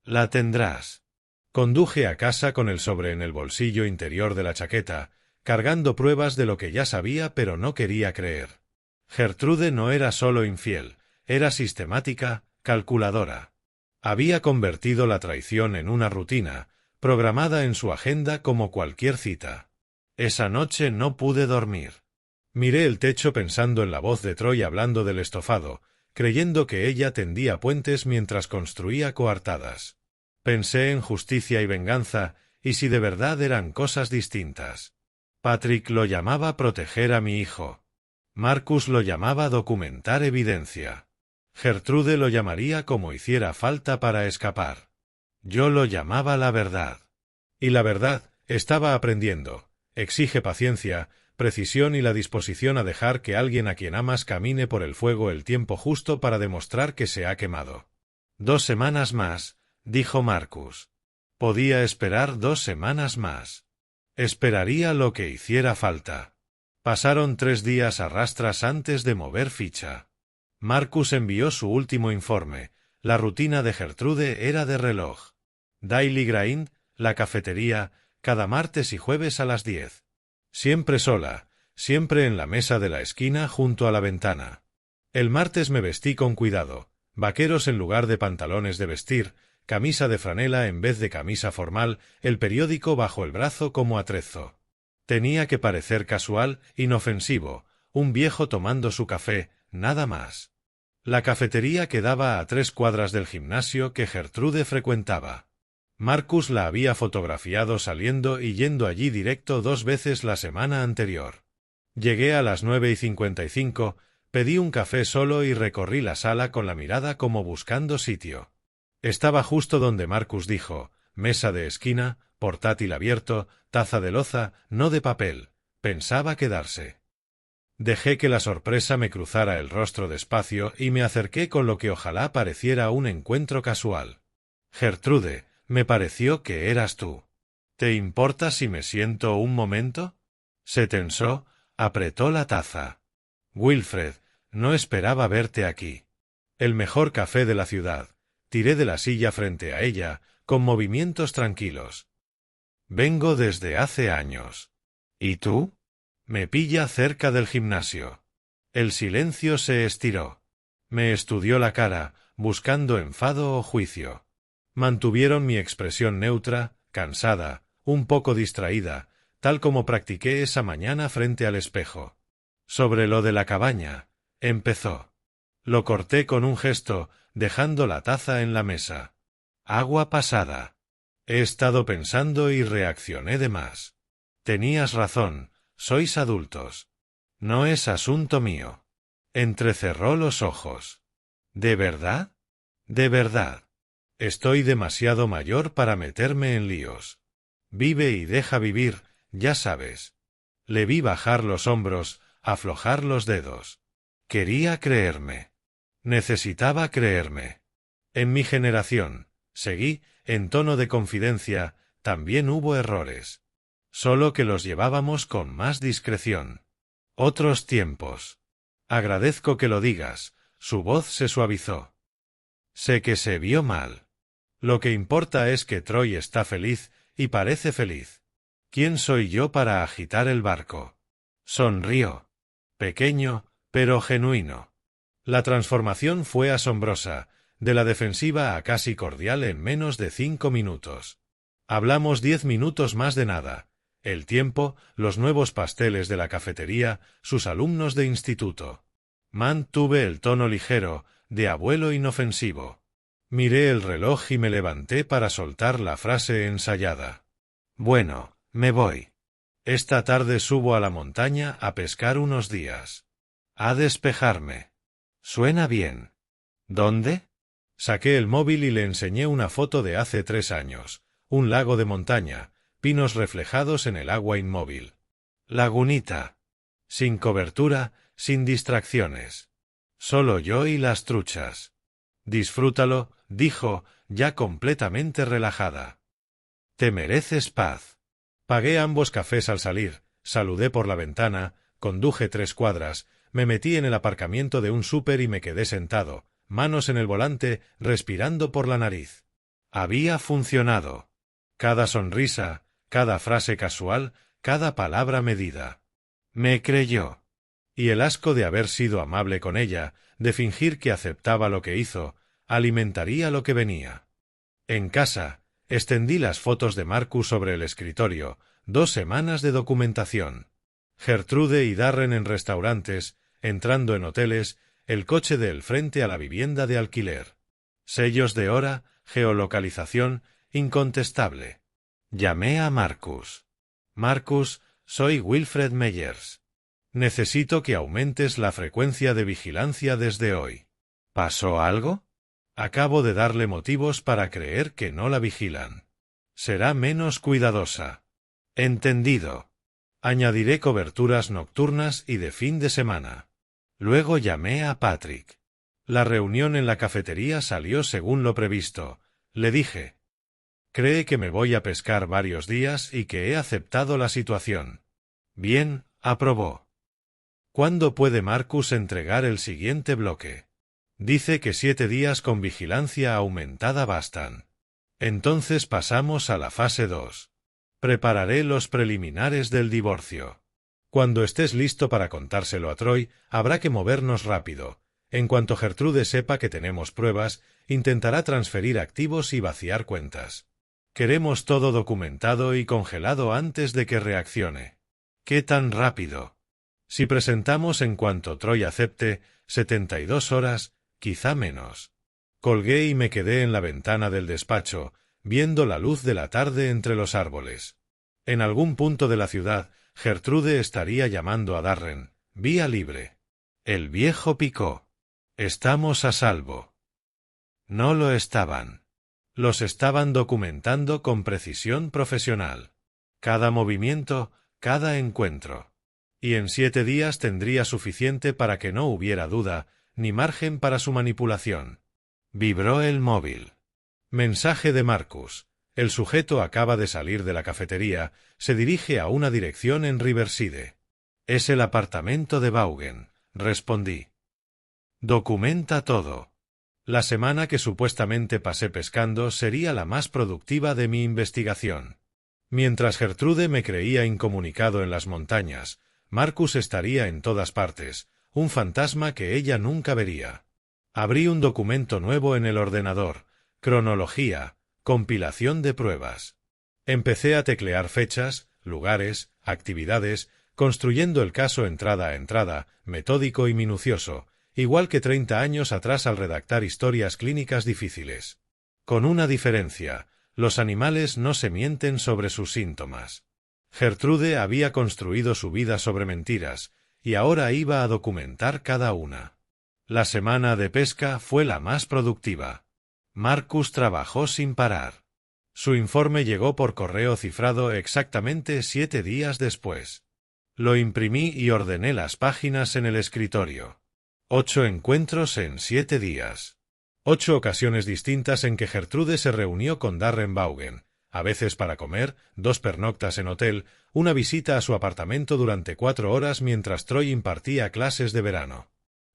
La tendrás. Conduje a casa con el sobre en el bolsillo interior de la chaqueta, cargando pruebas de lo que ya sabía pero no quería creer. Gertrude no era solo infiel, era sistemática, calculadora. Había convertido la traición en una rutina, programada en su agenda como cualquier cita. Esa noche no pude dormir. Miré el techo pensando en la voz de Troy hablando del estofado, creyendo que ella tendía puentes mientras construía coartadas. Pensé en justicia y venganza, y si de verdad eran cosas distintas. Patrick lo llamaba proteger a mi hijo. Marcus lo llamaba documentar evidencia. Gertrude lo llamaría como hiciera falta para escapar. Yo lo llamaba la verdad. Y la verdad, estaba aprendiendo, exige paciencia, precisión y la disposición a dejar que alguien a quien amas camine por el fuego el tiempo justo para demostrar que se ha quemado. 2 semanas más, dijo Marcus. Podía esperar 2 semanas más. Esperaría lo que hiciera falta. Pasaron 3 días a rastras antes de mover ficha. Marcus envió su último informe. La rutina de Gertrude era de reloj. Daily Grind, la cafetería, cada martes y jueves a las 10. Siempre sola, siempre en la mesa de la esquina junto a la ventana. El martes me vestí con cuidado, vaqueros en lugar de pantalones de vestir, camisa de franela en vez de camisa formal, el periódico bajo el brazo como atrezo. Tenía que parecer casual, inofensivo, un viejo tomando su café, nada más. La cafetería quedaba a 3 cuadras del gimnasio que Gertrude frecuentaba. Marcus la había fotografiado saliendo y yendo allí directo 2 veces la semana anterior. Llegué a las 9:55, pedí un café solo y recorrí la sala con la mirada como buscando sitio. Estaba justo donde Marcus dijo, mesa de esquina, portátil abierto, taza de loza, no de papel. Pensaba quedarse. Dejé que la sorpresa me cruzara el rostro despacio y me acerqué con lo que ojalá pareciera un encuentro casual. Gertrude, me pareció que eras tú. ¿Te importa si me siento un momento? Se tensó, apretó la taza. Wilfred, no esperaba verte aquí. El mejor café de la ciudad. Tiré de la silla frente a ella, con movimientos tranquilos. Vengo desde hace años. ¿Y tú? Me pilla cerca del gimnasio. El silencio se estiró. Me estudió la cara, buscando enfado o juicio. Mantuvieron mi expresión neutra, cansada, un poco distraída, tal como practiqué esa mañana frente al espejo. Sobre lo de la cabaña, empezó. Lo corté con un gesto, dejando la taza en la mesa. Agua pasada. He estado pensando y reaccioné de más. Tenías razón, sois adultos. No es asunto mío. Entrecerró los ojos. ¿De verdad? De verdad. Estoy demasiado mayor para meterme en líos. Vive y deja vivir, ya sabes. Le vi bajar los hombros, aflojar los dedos. Quería creerme. Necesitaba creerme. En mi generación, seguí, en tono de confidencia, también hubo errores. Solo que los llevábamos con más discreción. Otros tiempos. Agradezco que lo digas, su voz se suavizó. Sé que se vio mal. Lo que importa es que Troy está feliz, y parece feliz. ¿Quién soy yo para agitar el barco? Sonrió. Pequeño, pero genuino. La transformación fue asombrosa, de la defensiva a casi cordial en menos de 5 minutos. Hablamos 10 minutos más de nada. El tiempo, los nuevos pasteles de la cafetería, sus alumnos de instituto. Mantuve el tono ligero, de abuelo inofensivo. Miré el reloj y me levanté para soltar la frase ensayada. Bueno, me voy. Esta tarde subo a la montaña a pescar unos días. A despejarme. Suena bien. ¿Dónde? Saqué el móvil y le enseñé una foto de hace 3 años. Un lago de montaña, pinos reflejados en el agua inmóvil. Lagunita. Sin cobertura, sin distracciones. Solo yo y las truchas. Disfrútalo, dijo, ya completamente relajada. Te mereces paz. Pagué ambos cafés al salir, saludé por la ventana, conduje 3 cuadras, me metí en el aparcamiento de un súper y me quedé sentado, manos en el volante, respirando por la nariz. Había funcionado. Cada sonrisa, cada frase casual, cada palabra medida. Me creyó. Y el asco de haber sido amable con ella, de fingir que aceptaba lo que hizo, alimentaría lo que venía. En casa, extendí las fotos de Marcus sobre el escritorio, 2 semanas de documentación. Gertrude y Darren en restaurantes, entrando en hoteles, el coche del frente a la vivienda de alquiler. Sellos de hora, geolocalización, incontestable. Llamé a Marcus. Marcus, soy Wilfred Meyers. Necesito que aumentes la frecuencia de vigilancia desde hoy. ¿Pasó algo? Acabo de darle motivos para creer que no la vigilan. Será menos cuidadosa. Entendido. Añadiré coberturas nocturnas y de fin de semana. Luego llamé a Patrick. La reunión en la cafetería salió según lo previsto. Le dije. Cree que me voy a pescar varios días y que he aceptado la situación. Bien, aprobó. ¿Cuándo puede Marcus entregar el siguiente bloque? Dice que 7 días con vigilancia aumentada bastan. Entonces pasamos a la fase 2. Prepararé los preliminares del divorcio. Cuando estés listo para contárselo a Troy, habrá que movernos rápido. En cuanto Gertrude sepa que tenemos pruebas, intentará transferir activos y vaciar cuentas. Queremos todo documentado y congelado antes de que reaccione. ¿Qué tan rápido? Si presentamos en cuanto Troy acepte, 72 horas, quizá menos. Colgué y me quedé en la ventana del despacho, viendo la luz de la tarde entre los árboles. En algún punto de la ciudad, Gertrude estaría llamando a Darren. Vía libre. El viejo picó. Estamos a salvo. No lo estaban. Los estaban documentando con precisión profesional. Cada movimiento, cada encuentro. Y en 7 días tendría suficiente para que no hubiera duda, ni margen para su manipulación. Vibró el móvil. Mensaje de Marcus. El sujeto acaba de salir de la cafetería, se dirige a una dirección en Riverside. Es el apartamento de Vaughan, respondí. Documenta todo. La semana que supuestamente pasé pescando sería la más productiva de mi investigación. Mientras Gertrude me creía incomunicado en las montañas, Marcus estaría en todas partes, un fantasma que ella nunca vería. Abrí un documento nuevo en el ordenador, cronología, compilación de pruebas. Empecé a teclear fechas, lugares, actividades, construyendo el caso entrada a entrada, metódico y minucioso, igual que 30 años atrás al redactar historias clínicas difíciles. Con una diferencia, los animales no se mienten sobre sus síntomas. Gertrude había construido su vida sobre mentiras, y ahora iba a documentar cada una. La semana de pesca fue la más productiva. Marcus trabajó sin parar. Su informe llegó por correo cifrado exactamente 7 días después. Lo imprimí y ordené las páginas en el escritorio. 8 encuentros en 7 días. 8 ocasiones distintas en que Gertrude se reunió con Darren Vaughan, a veces para comer, 2 pernoctas en hotel, una visita a su apartamento durante 4 horas mientras Troy impartía clases de verano.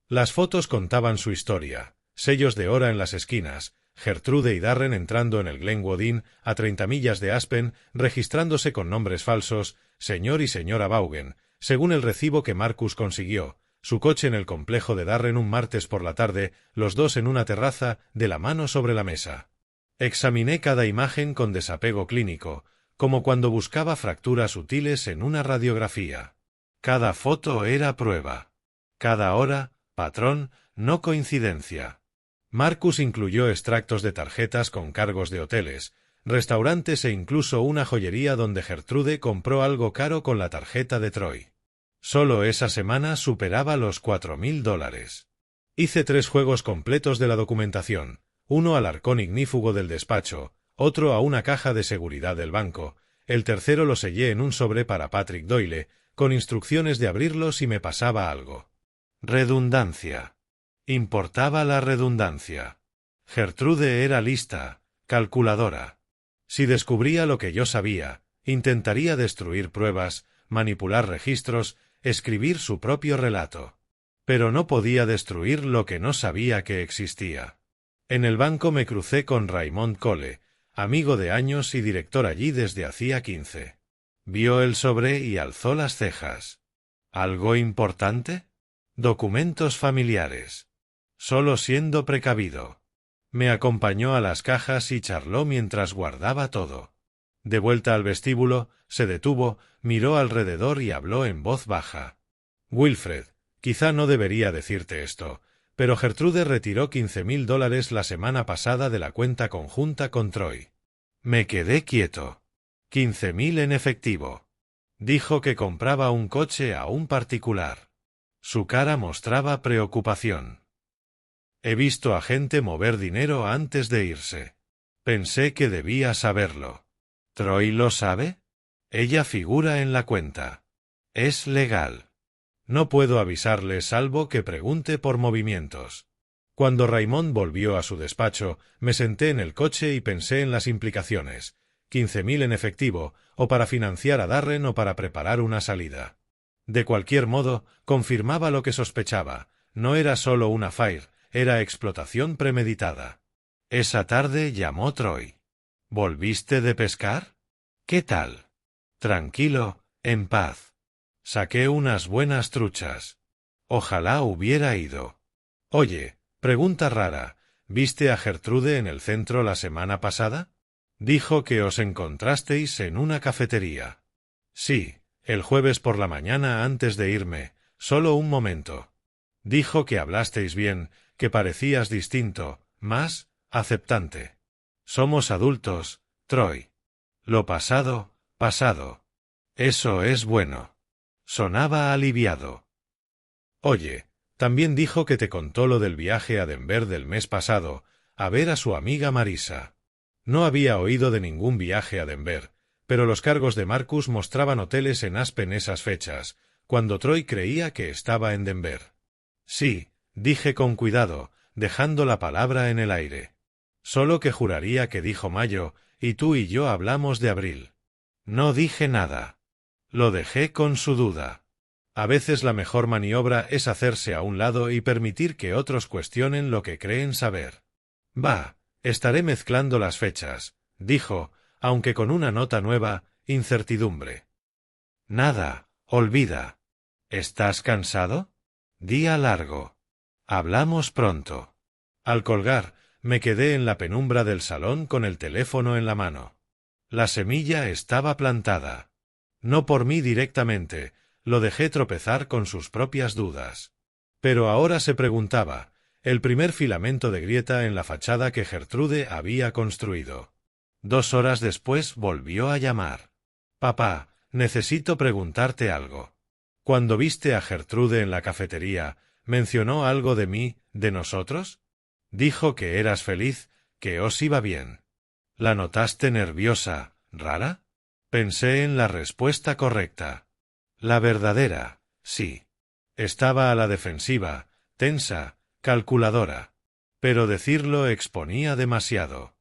Las fotos contaban su historia, sellos de hora en las esquinas, Gertrude y Darren entrando en el Glenwood Inn a 30 millas de Aspen, registrándose con nombres falsos, señor y señora Vaughan, según el recibo que Marcus consiguió, su coche en el complejo de Darren un martes por la tarde, los dos en una terraza, de la mano sobre la mesa. Examiné cada imagen con desapego clínico, como cuando buscaba fracturas sutiles en una radiografía. Cada foto era prueba. Cada hora, patrón, no coincidencia. Marcus incluyó extractos de tarjetas con cargos de hoteles, restaurantes e incluso una joyería donde Gertrude compró algo caro con la tarjeta de Troy. Solo esa semana superaba los $4,000. Hice 3 juegos completos de la documentación, uno al arcón ignífugo del despacho, otro a una caja de seguridad del banco, el tercero lo sellé en un sobre para Patrick Doyle, con instrucciones de abrirlo si me pasaba algo. Redundancia. Importaba la redundancia. Gertrude era lista, calculadora. Si descubría lo que yo sabía, intentaría destruir pruebas, manipular registros, escribir su propio relato. Pero no podía destruir lo que no sabía que existía. En el banco me crucé con Raymond Cole, amigo de años y director allí desde hacía 15. Vio el sobre y alzó las cejas. ¿Algo importante? Documentos familiares. Solo siendo precavido. Me acompañó a las cajas y charló mientras guardaba todo. De vuelta al vestíbulo, se detuvo, miró alrededor y habló en voz baja. Wilfred, quizá no debería decirte esto, pero Gertrude retiró $15,000 la semana pasada de la cuenta conjunta con Troy. Me quedé quieto. 15,000 en efectivo. Dijo que compraba un coche a un particular. Su cara mostraba preocupación. He visto a gente mover dinero antes de irse. Pensé que debía saberlo. ¿Troy lo sabe? Ella figura en la cuenta. Es legal. No puedo avisarle salvo que pregunte por movimientos. Cuando Raymond volvió a su despacho, me senté en el coche y pensé en las implicaciones. 15,000 en efectivo, o para financiar a Darren o para preparar una salida. De cualquier modo, confirmaba lo que sospechaba. No era solo una affair, era explotación premeditada. Esa tarde llamó Troy. ¿Volviste de pescar? ¿Qué tal? Tranquilo, en paz. Saqué unas buenas truchas. Ojalá hubiera ido. Oye, pregunta rara, ¿viste a Gertrude en el centro la semana pasada? Dijo que os encontrasteis en una cafetería. Sí, el jueves por la mañana antes de irme, solo un momento. Dijo que hablasteis bien, que parecías distinto, más aceptante. Somos adultos, Troy. Lo pasado, pasado. Eso es bueno. Sonaba aliviado. Oye, también dijo que te contó lo del viaje a Denver del mes pasado, a ver a su amiga Marisa. No había oído de ningún viaje a Denver, pero los cargos de Marcus mostraban hoteles en Aspen esas fechas, cuando Troy creía que estaba en Denver. Sí, dije con cuidado, dejando la palabra en el aire. Solo que juraría que dijo mayo, y tú y yo hablamos de abril. No dije nada. Lo dejé con su duda. A veces la mejor maniobra es hacerse a un lado y permitir que otros cuestionen lo que creen saber. Va, estaré mezclando las fechas, dijo, aunque con una nota nueva, incertidumbre. Nada, olvida. ¿Estás cansado? Día largo. Hablamos pronto. Al colgar, me quedé en la penumbra del salón con el teléfono en la mano. La semilla estaba plantada. No por mí directamente, lo dejé tropezar con sus propias dudas. Pero ahora se preguntaba, el primer filamento de grieta en la fachada que Gertrude había construido. 2 horas después volvió a llamar. Papá, necesito preguntarte algo. Cuando viste a Gertrude en la cafetería, ¿mencionó algo de mí, de nosotros? Dijo que eras feliz, que os iba bien. ¿La notaste nerviosa, rara? Pensé en la respuesta correcta. La verdadera, sí. Estaba a la defensiva, tensa, calculadora. Pero decirlo exponía demasiado.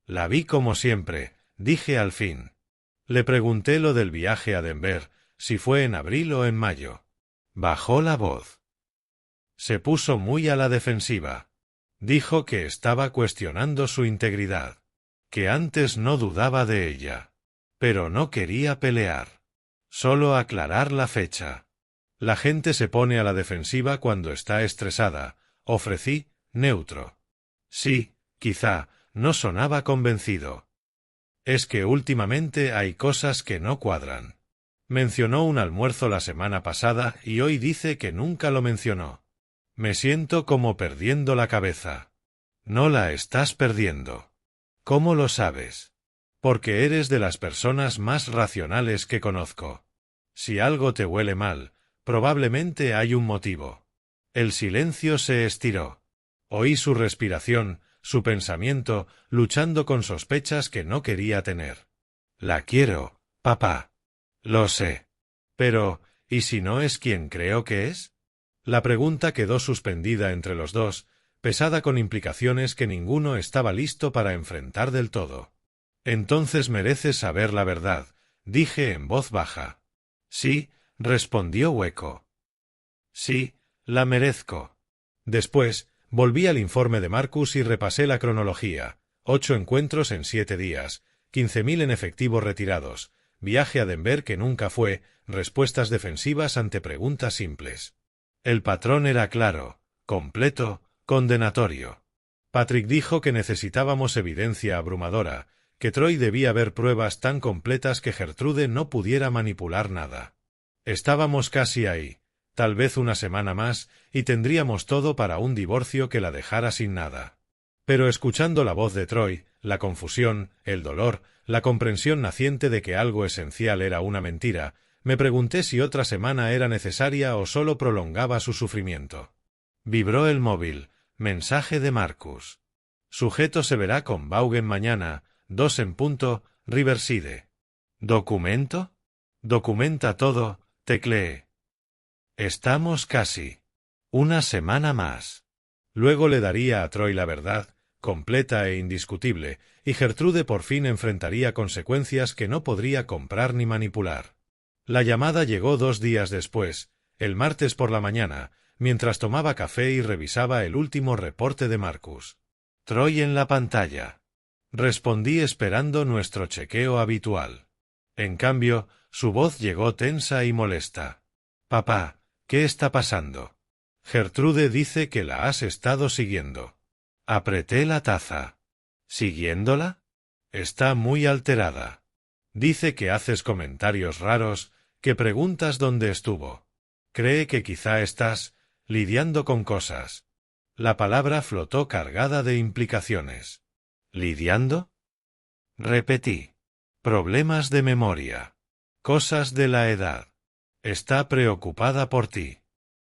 La vi como siempre, dije al fin. Le pregunté lo del viaje a Denver, si fue en abril o en mayo. Bajó la voz. Se puso muy a la defensiva. Dijo que estaba cuestionando su integridad, que antes no dudaba de ella. Pero no quería pelear. Solo aclarar la fecha. La gente se pone a la defensiva cuando está estresada. Ofrecí, neutro. Sí, quizá, no sonaba convencido. Es que últimamente hay cosas que no cuadran. Mencionó un almuerzo la semana pasada y hoy dice que nunca lo mencionó. Me siento como perdiendo la cabeza. No la estás perdiendo. ¿Cómo lo sabes? Porque eres de las personas más racionales que conozco. Si algo te huele mal, probablemente hay un motivo. El silencio se estiró. Oí su respiración, su pensamiento, luchando con sospechas que no quería tener. La quiero, papá. Lo sé. Pero, ¿y si no es quien creo que es? La pregunta quedó suspendida entre los dos, pesada con implicaciones que ninguno estaba listo para enfrentar del todo. Entonces mereces saber la verdad, dije en voz baja. Sí, respondió hueco. Sí, la merezco. Después, volví al informe de Marcus y repasé la cronología. 8 encuentros en 7 días, 15.000 en efectivo retirados, viaje a Denver que nunca fue, respuestas defensivas ante preguntas simples. El patrón era claro, completo, condenatorio. Patrick dijo que necesitábamos evidencia abrumadora, que Troy debía ver pruebas tan completas que Gertrude no pudiera manipular nada. Estábamos casi ahí, tal vez una semana más, y tendríamos todo para un divorcio que la dejara sin nada. Pero escuchando la voz de Troy, la confusión, el dolor, la comprensión naciente de que algo esencial era una mentira, me pregunté si otra semana era necesaria o solo prolongaba su sufrimiento. Vibró el móvil. Mensaje de Marcus. Sujeto se verá con Vaughan mañana, 2 en punto, Riverside. ¿Documento? Documenta todo, tecleé. Estamos casi. Una semana más. Luego le daría a Troy la verdad, completa e indiscutible, y Gertrude por fin enfrentaría consecuencias que no podría comprar ni manipular. La llamada llegó 2 días después, el martes por la mañana, mientras tomaba café y revisaba el último reporte de Marcus. Troy en la pantalla. Respondí esperando nuestro chequeo habitual. En cambio, su voz llegó tensa y molesta. Papá, ¿qué está pasando? Gertrude dice que la has estado siguiendo. Apreté la taza. ¿Siguiéndola? Está muy alterada. Dice que haces comentarios raros, que preguntas dónde estuvo. Cree que quizá estás lidiando con cosas. La palabra flotó cargada de implicaciones. ¿Lidiando? Repetí. Problemas de memoria. Cosas de la edad. Está preocupada por ti.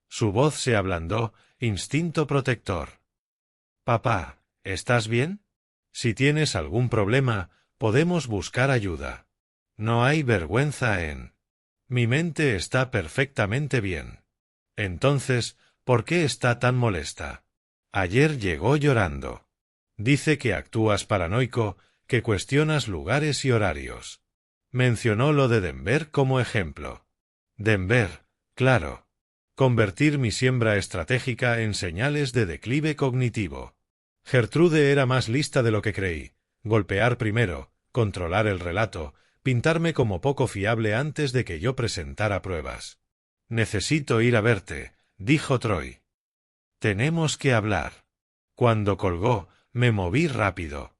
Su voz se ablandó, instinto protector. Papá, ¿estás bien? Si tienes algún problema, podemos buscar ayuda. No hay vergüenza en... Mi mente está perfectamente bien. Entonces, ¿por qué está tan molesta? Ayer llegó llorando. Dice que actúas paranoico, que cuestionas lugares y horarios. Mencionó lo de Denver como ejemplo. Denver, claro. Convertir mi siembra estratégica en señales de declive cognitivo. Gertrude era más lista de lo que creí. Golpear primero, controlar el relato, pintarme como poco fiable antes de que yo presentara pruebas. Necesito ir a verte, dijo Troy. Tenemos que hablar. Cuando colgó, me moví rápido.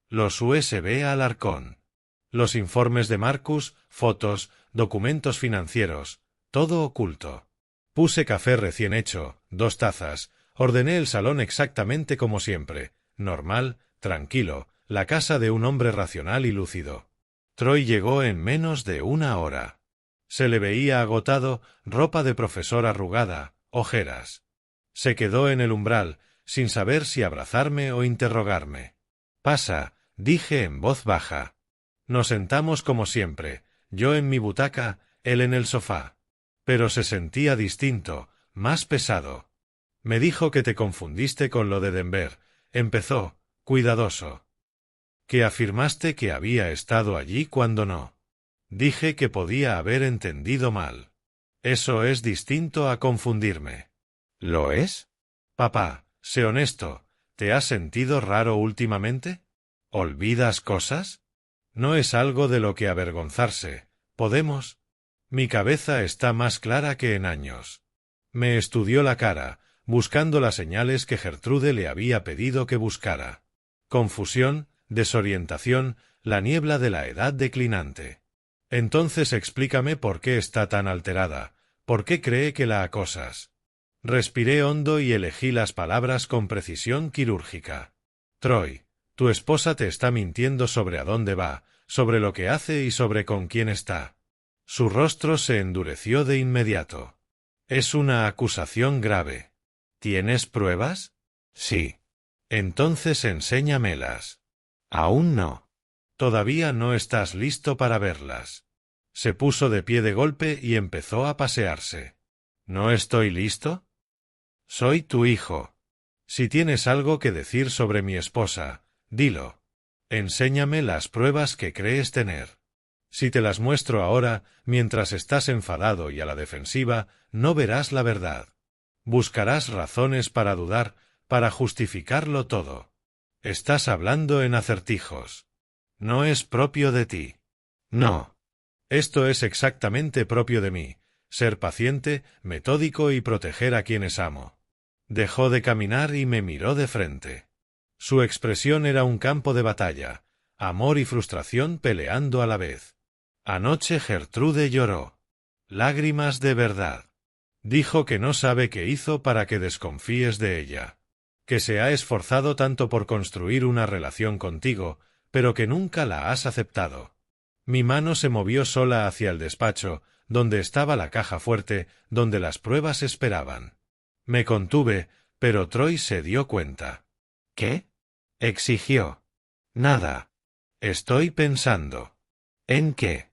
Los USB al arcón. Los informes de Marcus, fotos, documentos financieros, todo oculto. Puse café recién hecho, 2 tazas, ordené el salón exactamente como siempre, normal, tranquilo, la casa de un hombre racional y lúcido. Troy llegó en menos de 1 hora. Se le veía agotado, ropa de profesor arrugada, ojeras. Se quedó en el umbral, sin saber si abrazarme o interrogarme. Pasa, dije en voz baja. Nos sentamos como siempre, yo en mi butaca, él en el sofá. Pero se sentía distinto, más pesado. Me dijo que te confundiste con lo de Denver, empezó, cuidadoso. Que afirmaste que había estado allí cuando no. Dije que podía haber entendido mal. Eso es distinto a confundirme. ¿Lo es? Papá, sé honesto, ¿te has sentido raro últimamente? ¿Olvidas cosas? No es algo de lo que avergonzarse, ¿podemos? Mi cabeza está más clara que en años. Me estudió la cara, buscando las señales que Gertrude le había pedido que buscara. Confusión, desorientación, la niebla de la edad declinante. Entonces explícame por qué está tan alterada, por qué cree que la acosas. Respiré hondo y elegí las palabras con precisión quirúrgica. Troy, tu esposa te está mintiendo sobre a dónde va, sobre lo que hace y sobre con quién está. Su rostro se endureció de inmediato. Es una acusación grave. ¿Tienes pruebas? Sí. Entonces enséñamelas. Aún no. Todavía no estás listo para verlas. Se puso de pie de golpe y empezó a pasearse. ¿No estoy listo? Soy tu hijo. Si tienes algo que decir sobre mi esposa, dilo. Enséñame las pruebas que crees tener. Si te las muestro ahora, mientras estás enfadado y a la defensiva, no verás la verdad. Buscarás razones para dudar, para justificarlo todo. Estás hablando en acertijos. No es propio de ti. No. Esto es exactamente propio de mí, ser paciente, metódico y proteger a quienes amo. Dejó de caminar y me miró de frente. Su expresión era un campo de batalla, amor y frustración peleando a la vez. Anoche Gertrude lloró. Lágrimas de verdad. Dijo que no sabe qué hizo para que desconfíes de ella. Que se ha esforzado tanto por construir una relación contigo, pero que nunca la has aceptado. Mi mano se movió sola hacia el despacho, donde estaba la caja fuerte, donde las pruebas esperaban. Me contuve, pero Troy se dio cuenta. ¿Qué? Exigió. Nada. Estoy pensando. ¿En qué?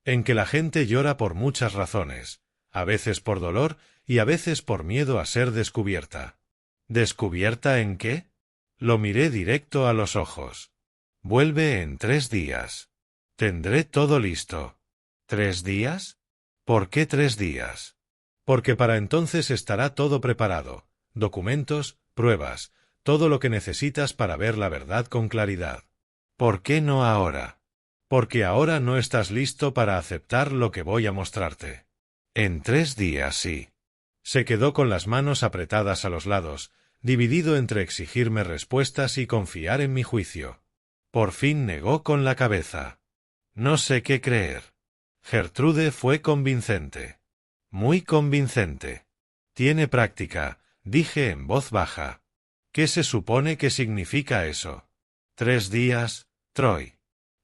En que la gente llora por muchas razones, a veces por dolor y a veces por miedo a ser descubierta. ¿Descubierta en qué? Lo miré directo a los ojos. Vuelve en 3 días. Tendré todo listo. ¿3 días? ¿Por qué 3 días? Porque para entonces estará todo preparado, documentos, pruebas, todo lo que necesitas para ver la verdad con claridad. ¿Por qué no ahora? Porque ahora no estás listo para aceptar lo que voy a mostrarte. En 3 días sí. Se quedó con las manos apretadas a los lados, dividido entre exigirme respuestas y confiar en mi juicio. Por fin negó con la cabeza. No sé qué creer. Gertrude fue convincente. Muy convincente. Tiene práctica, dije en voz baja. ¿Qué se supone que significa eso? 3 días, Troy.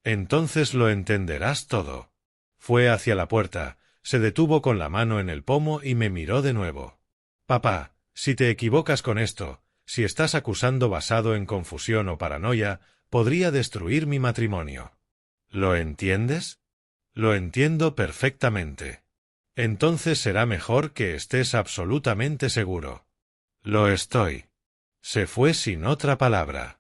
Entonces lo entenderás todo. Fue hacia la puerta, se detuvo con la mano en el pomo y me miró de nuevo. Papá, si te equivocas con esto, si estás acusando basado en confusión o paranoia, podría destruir mi matrimonio. ¿Lo entiendes? Lo entiendo perfectamente. Entonces será mejor que estés absolutamente seguro. Lo estoy. Se fue sin otra palabra.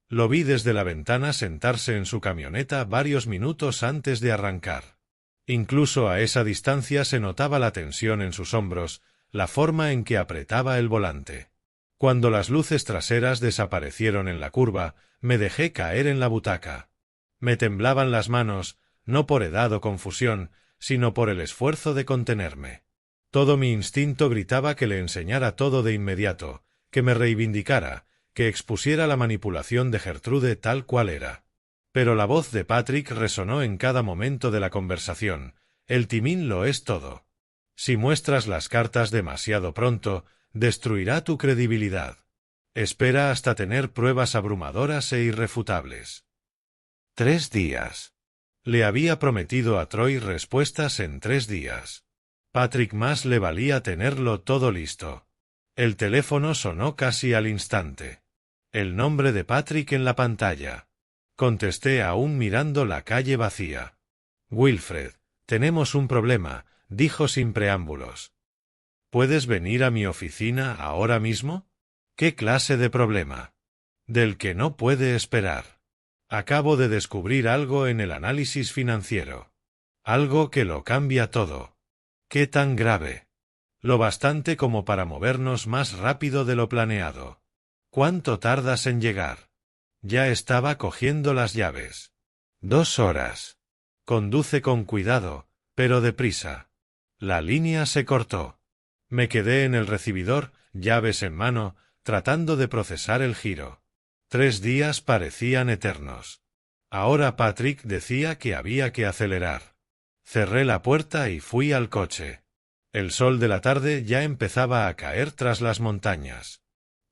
Lo vi desde la ventana sentarse en su camioneta varios minutos antes de arrancar. Incluso a esa distancia se notaba la tensión en sus hombros, la forma en que apretaba el volante. Cuando las luces traseras desaparecieron en la curva, me dejé caer en la butaca. Me temblaban las manos, no por edad o confusión, sino por el esfuerzo de contenerme. Todo mi instinto gritaba que le enseñara todo de inmediato, que me reivindicara, que expusiera la manipulación de Gertrude tal cual era. Pero la voz de Patrick resonó en cada momento de la conversación. El timín lo es todo. Si muestras las cartas demasiado pronto, destruirá tu credibilidad. Espera hasta tener pruebas abrumadoras e irrefutables. 3 días. Le había prometido a Troy respuestas en 3 días. Patrick más le valía tenerlo todo listo. El teléfono sonó casi al instante. El nombre de Patrick en la pantalla. Contesté aún mirando la calle vacía. Wilfred, tenemos un problema, dijo sin preámbulos. ¿Puedes venir a mi oficina ahora mismo? ¿Qué clase de problema? Del que no puede esperar. Acabo de descubrir algo en el análisis financiero. Algo que lo cambia todo. ¿Qué tan grave? Lo bastante como para movernos más rápido de lo planeado. ¿Cuánto tardas en llegar? Ya estaba cogiendo las llaves. 2 horas. Conduce con cuidado, pero deprisa. La línea se cortó. Me quedé en el recibidor, llaves en mano, tratando de procesar el giro. 3 días parecían eternos. Ahora Patrick decía que había que acelerar. Cerré la puerta y fui al coche. El sol de la tarde ya empezaba a caer tras las montañas.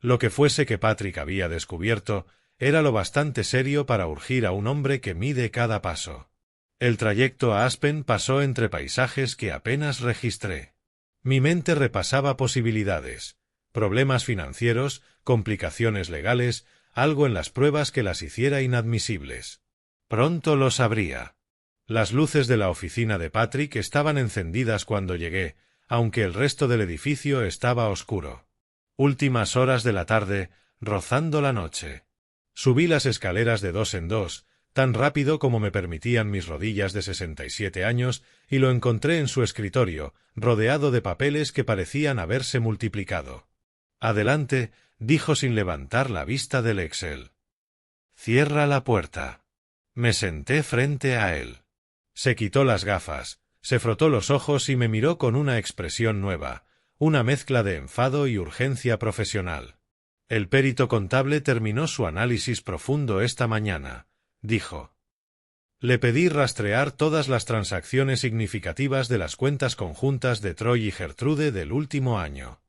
Lo que fuese que Patrick había descubierto era lo bastante serio para urgir a un hombre que mide cada paso. El trayecto a Aspen pasó entre paisajes que apenas registré. Mi mente repasaba posibilidades, problemas financieros, complicaciones legales, algo en las pruebas que las hiciera inadmisibles. Pronto lo sabría. Las luces de la oficina de Patrick estaban encendidas cuando llegué, aunque el resto del edificio estaba oscuro. Últimas horas de la tarde, rozando la noche. Subí las escaleras de 2 en 2, tan rápido como me permitían mis rodillas de 67 años, y lo encontré en su escritorio, rodeado de papeles que parecían haberse multiplicado. Adelante, dijo sin levantar la vista del Excel. Cierra la puerta. Me senté frente a él. Se quitó las gafas, se frotó los ojos y me miró con una expresión nueva, una mezcla de enfado y urgencia profesional. El perito contable terminó su análisis profundo esta mañana, dijo. Le pedí rastrear todas las transacciones significativas de las cuentas conjuntas de Troy y Gertrude del último año.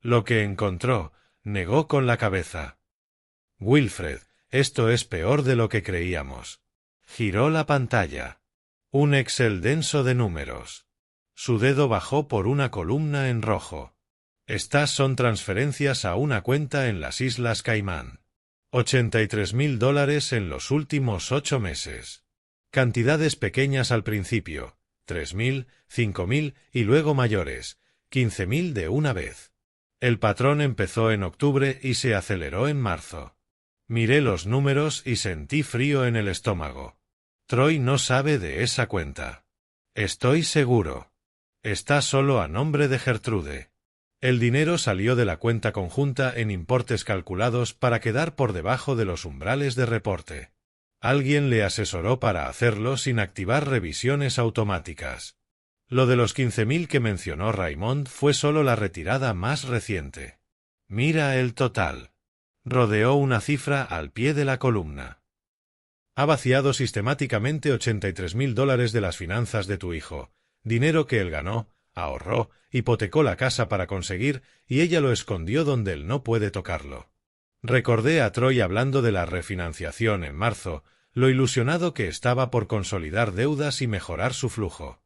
Lo que encontró, negó con la cabeza. Wilfred, esto es peor de lo que creíamos. Giró la pantalla. Un Excel denso de números. Su dedo bajó por una columna en rojo. Estas son transferencias a una cuenta en las Islas Caimán. $83,000 en los últimos 8 meses. Cantidades pequeñas al principio, 3.000, 5.000 y luego mayores, 15.000 de una vez. El patrón empezó en octubre y se aceleró en marzo. Miré los números y sentí frío en el estómago. Troy no sabe de esa cuenta. Estoy seguro. Está solo a nombre de Gertrude. El dinero salió de la cuenta conjunta en importes calculados para quedar por debajo de los umbrales de reporte. Alguien le asesoró para hacerlo sin activar revisiones automáticas. Lo de los 15.000 que mencionó Raymond fue solo la retirada más reciente. Mira el total. Rodeó una cifra al pie de la columna. Ha vaciado sistemáticamente $83,000 de las finanzas de tu hijo, dinero que él ganó, ahorró, hipotecó la casa para conseguir y ella lo escondió donde él no puede tocarlo. Recordé a Troy hablando de la refinanciación en marzo, lo ilusionado que estaba por consolidar deudas y mejorar su flujo.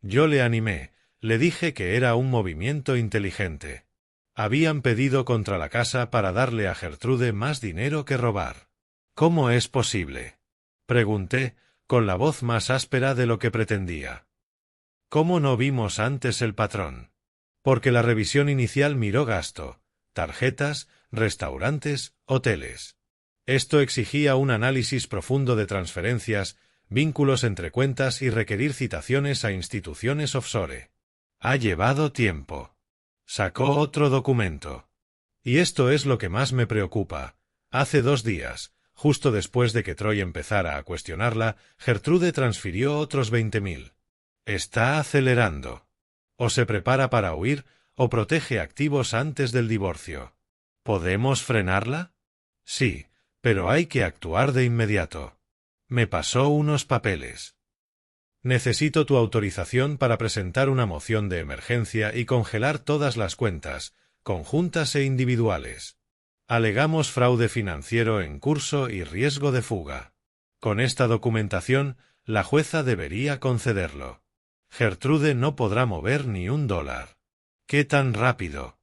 Yo le animé, le dije que era un movimiento inteligente. Habían pedido contra la casa para darle a Gertrude más dinero que robar. ¿Cómo es posible? Pregunté, con la voz más áspera de lo que pretendía. ¿Cómo no vimos antes el patrón? Porque la revisión inicial miró gasto, tarjetas, restaurantes, hoteles. Esto exigía un análisis profundo de transferencias, vínculos entre cuentas y requerir citaciones a instituciones offshore. Ha llevado tiempo. Sacó otro documento. Y esto es lo que más me preocupa. Hace 2 días, justo después de que Troy empezara a cuestionarla, Gertrude transfirió otros 20.000. Está acelerando. O se prepara para huir, o protege activos antes del divorcio. ¿Podemos frenarla? Sí, pero hay que actuar de inmediato. Me pasó unos papeles. Necesito tu autorización para presentar una moción de emergencia y congelar todas las cuentas, conjuntas e individuales. Alegamos fraude financiero en curso y riesgo de fuga. Con esta documentación, la jueza debería concederlo. Gertrude no podrá mover ni $1. ¿Qué tan rápido?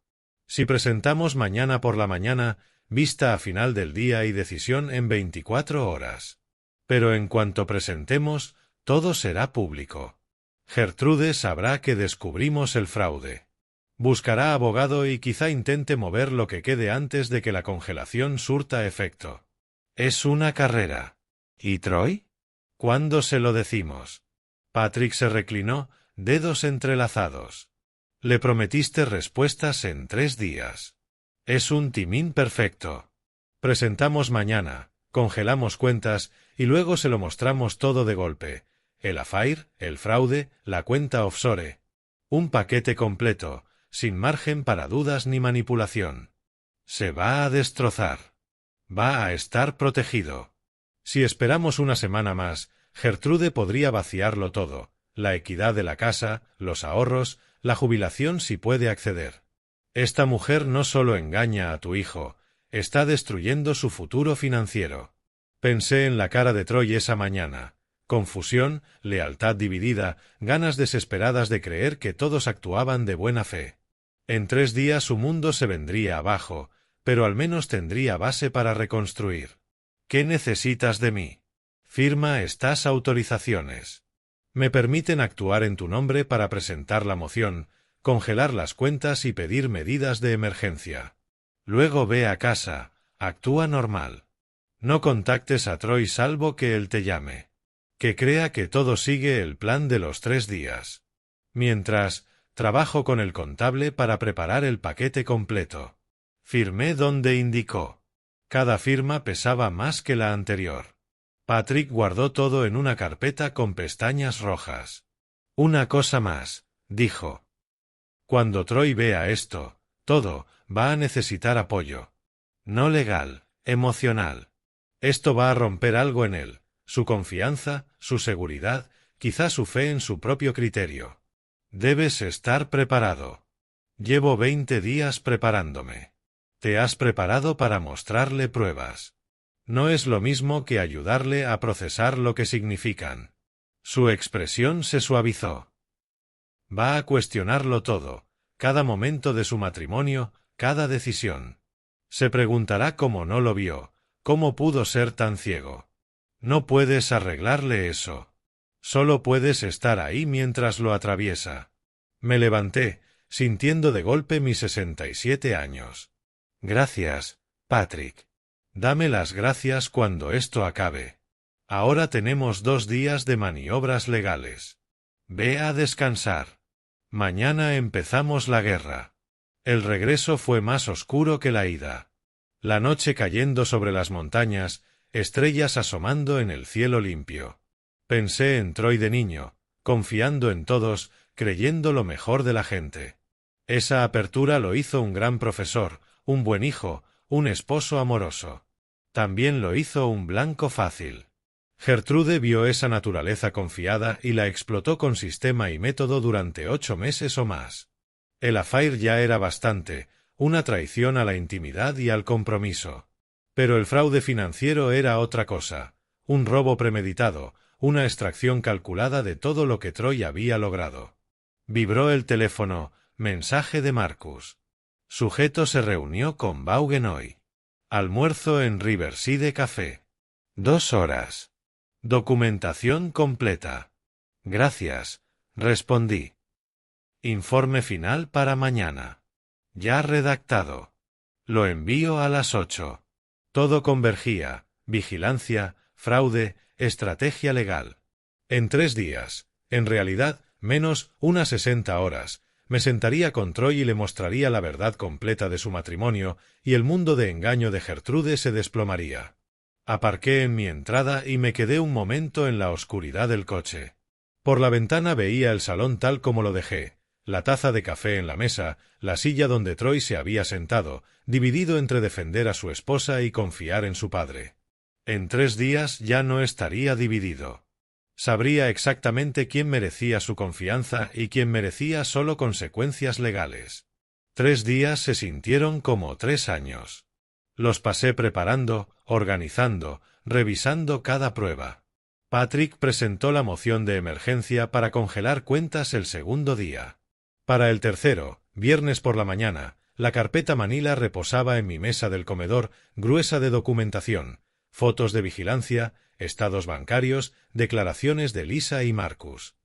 Si presentamos mañana por la mañana, vista a final del día y decisión en 24 horas. Pero en cuanto presentemos, todo será público. Gertrude sabrá que descubrimos el fraude. Buscará abogado y quizá intente mover lo que quede antes de que la congelación surta efecto. Es una carrera. ¿Y Troy? ¿Cuándo se lo decimos? Patrick se reclinó, dedos entrelazados. Le prometiste respuestas en 3 días. Es un timín perfecto. Presentamos mañana, congelamos cuentas y luego se lo mostramos todo de golpe. El affair, el fraude, la cuenta offshore. Un paquete completo, sin margen para dudas ni manipulación. Se va a destrozar. Va a estar protegido. Si esperamos una semana más, Gertrude podría vaciarlo todo, la equidad de la casa, los ahorros, la jubilación si puede acceder. Esta mujer no solo engaña a tu hijo, está destruyendo su futuro financiero. Pensé en la cara de Troy esa mañana. Confusión, lealtad dividida, ganas desesperadas de creer que todos actuaban de buena fe. En 3 días su mundo se vendría abajo, pero al menos tendría base para reconstruir. ¿Qué necesitas de mí? Firma estas autorizaciones. Me permiten actuar en tu nombre para presentar la moción, congelar las cuentas y pedir medidas de emergencia. Luego ve a casa, actúa normal. No contactes a Troy salvo que él te llame. Que crea que todo sigue el plan de los 3 días. Mientras, trabajo con el contable para preparar el paquete completo. Firmé donde indicó. Cada firma pesaba más que la anterior. Patrick guardó todo en una carpeta con pestañas rojas. Una cosa más, dijo. Cuando Troy vea esto, todo, va a necesitar apoyo. No legal, emocional. Esto va a romper algo en él, su confianza, su seguridad, quizá su fe en su propio criterio. Debes estar preparado. Llevo 20 días preparándome. Te has preparado para mostrarle pruebas. No es lo mismo que ayudarle a procesar lo que significan. Su expresión se suavizó. Va a cuestionarlo todo, cada momento de su matrimonio, cada decisión. Se preguntará cómo no lo vio, cómo pudo ser tan ciego. No puedes arreglarle eso. Solo puedes estar ahí mientras lo atraviesa. Me levanté, sintiendo de golpe mis 67 años. Gracias, Patrick. Dame las gracias cuando esto acabe. Ahora tenemos 2 días de maniobras legales. Ve a descansar. Mañana empezamos la guerra. El regreso fue más oscuro que la ida. La noche cayendo sobre las montañas, estrellas asomando en el cielo limpio. Pensé en Troy de niño, confiando en todos, creyendo lo mejor de la gente. Esa apertura lo hizo un gran profesor, un buen hijo, un esposo amoroso. También lo hizo un blanco fácil. Gertrude vio esa naturaleza confiada y la explotó con sistema y método durante 8 meses o más. El affair ya era bastante, una traición a la intimidad y al compromiso. Pero el fraude financiero era otra cosa, un robo premeditado, una extracción calculada de todo lo que Troy había logrado. Vibró el teléfono, mensaje de Marcus. Sujeto se reunió con Vaughan hoy. Almuerzo en Riverside Café. 2 horas. Documentación completa. Gracias, respondí. Informe final para mañana. Ya redactado. Lo envío a las 8. Todo convergía, vigilancia, fraude, estrategia legal. En 3 días, en realidad, menos unas 60 horas, me sentaría con Troy y le mostraría la verdad completa de su matrimonio, y el mundo de engaño de Gertrude se desplomaría. Aparqué en mi entrada y me quedé un momento en la oscuridad del coche. Por la ventana veía el salón tal como lo dejé, la taza de café en la mesa, la silla donde Troy se había sentado, dividido entre defender a su esposa y confiar en su padre. En 3 días ya no estaría dividido. Sabría exactamente quién merecía su confianza y quién merecía solo consecuencias legales. 3 días se sintieron como 3 años. Los pasé preparando, organizando, revisando cada prueba. Patrick presentó la moción de emergencia para congelar cuentas el segundo día. Para el tercero, viernes por la mañana, la carpeta Manila reposaba en mi mesa del comedor, gruesa de documentación, fotos de vigilancia, estados bancarios, declaraciones de Lisa y Marcus.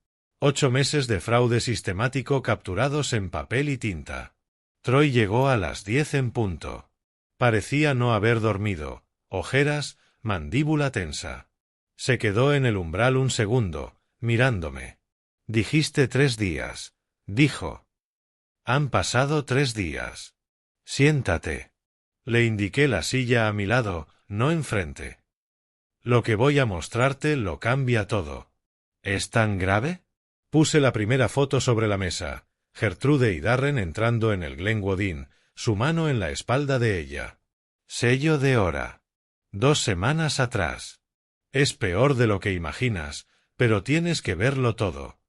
8 meses de fraude sistemático capturados en papel y tinta. Troy llegó a las 10 en punto. Parecía no haber dormido, ojeras, mandíbula tensa. Se quedó en el umbral un segundo, mirándome. Dijiste 3 días, dijo. Han pasado 3 días. Siéntate. Le indiqué la silla a mi lado, no enfrente. Lo que voy a mostrarte lo cambia todo. ¿Es tan grave? Puse la primera foto sobre la mesa, Gertrude y Darren entrando en el Glenwood Inn, su mano en la espalda de ella. Sello de hora. 2 semanas atrás. Es peor de lo que imaginas, pero tienes que verlo todo.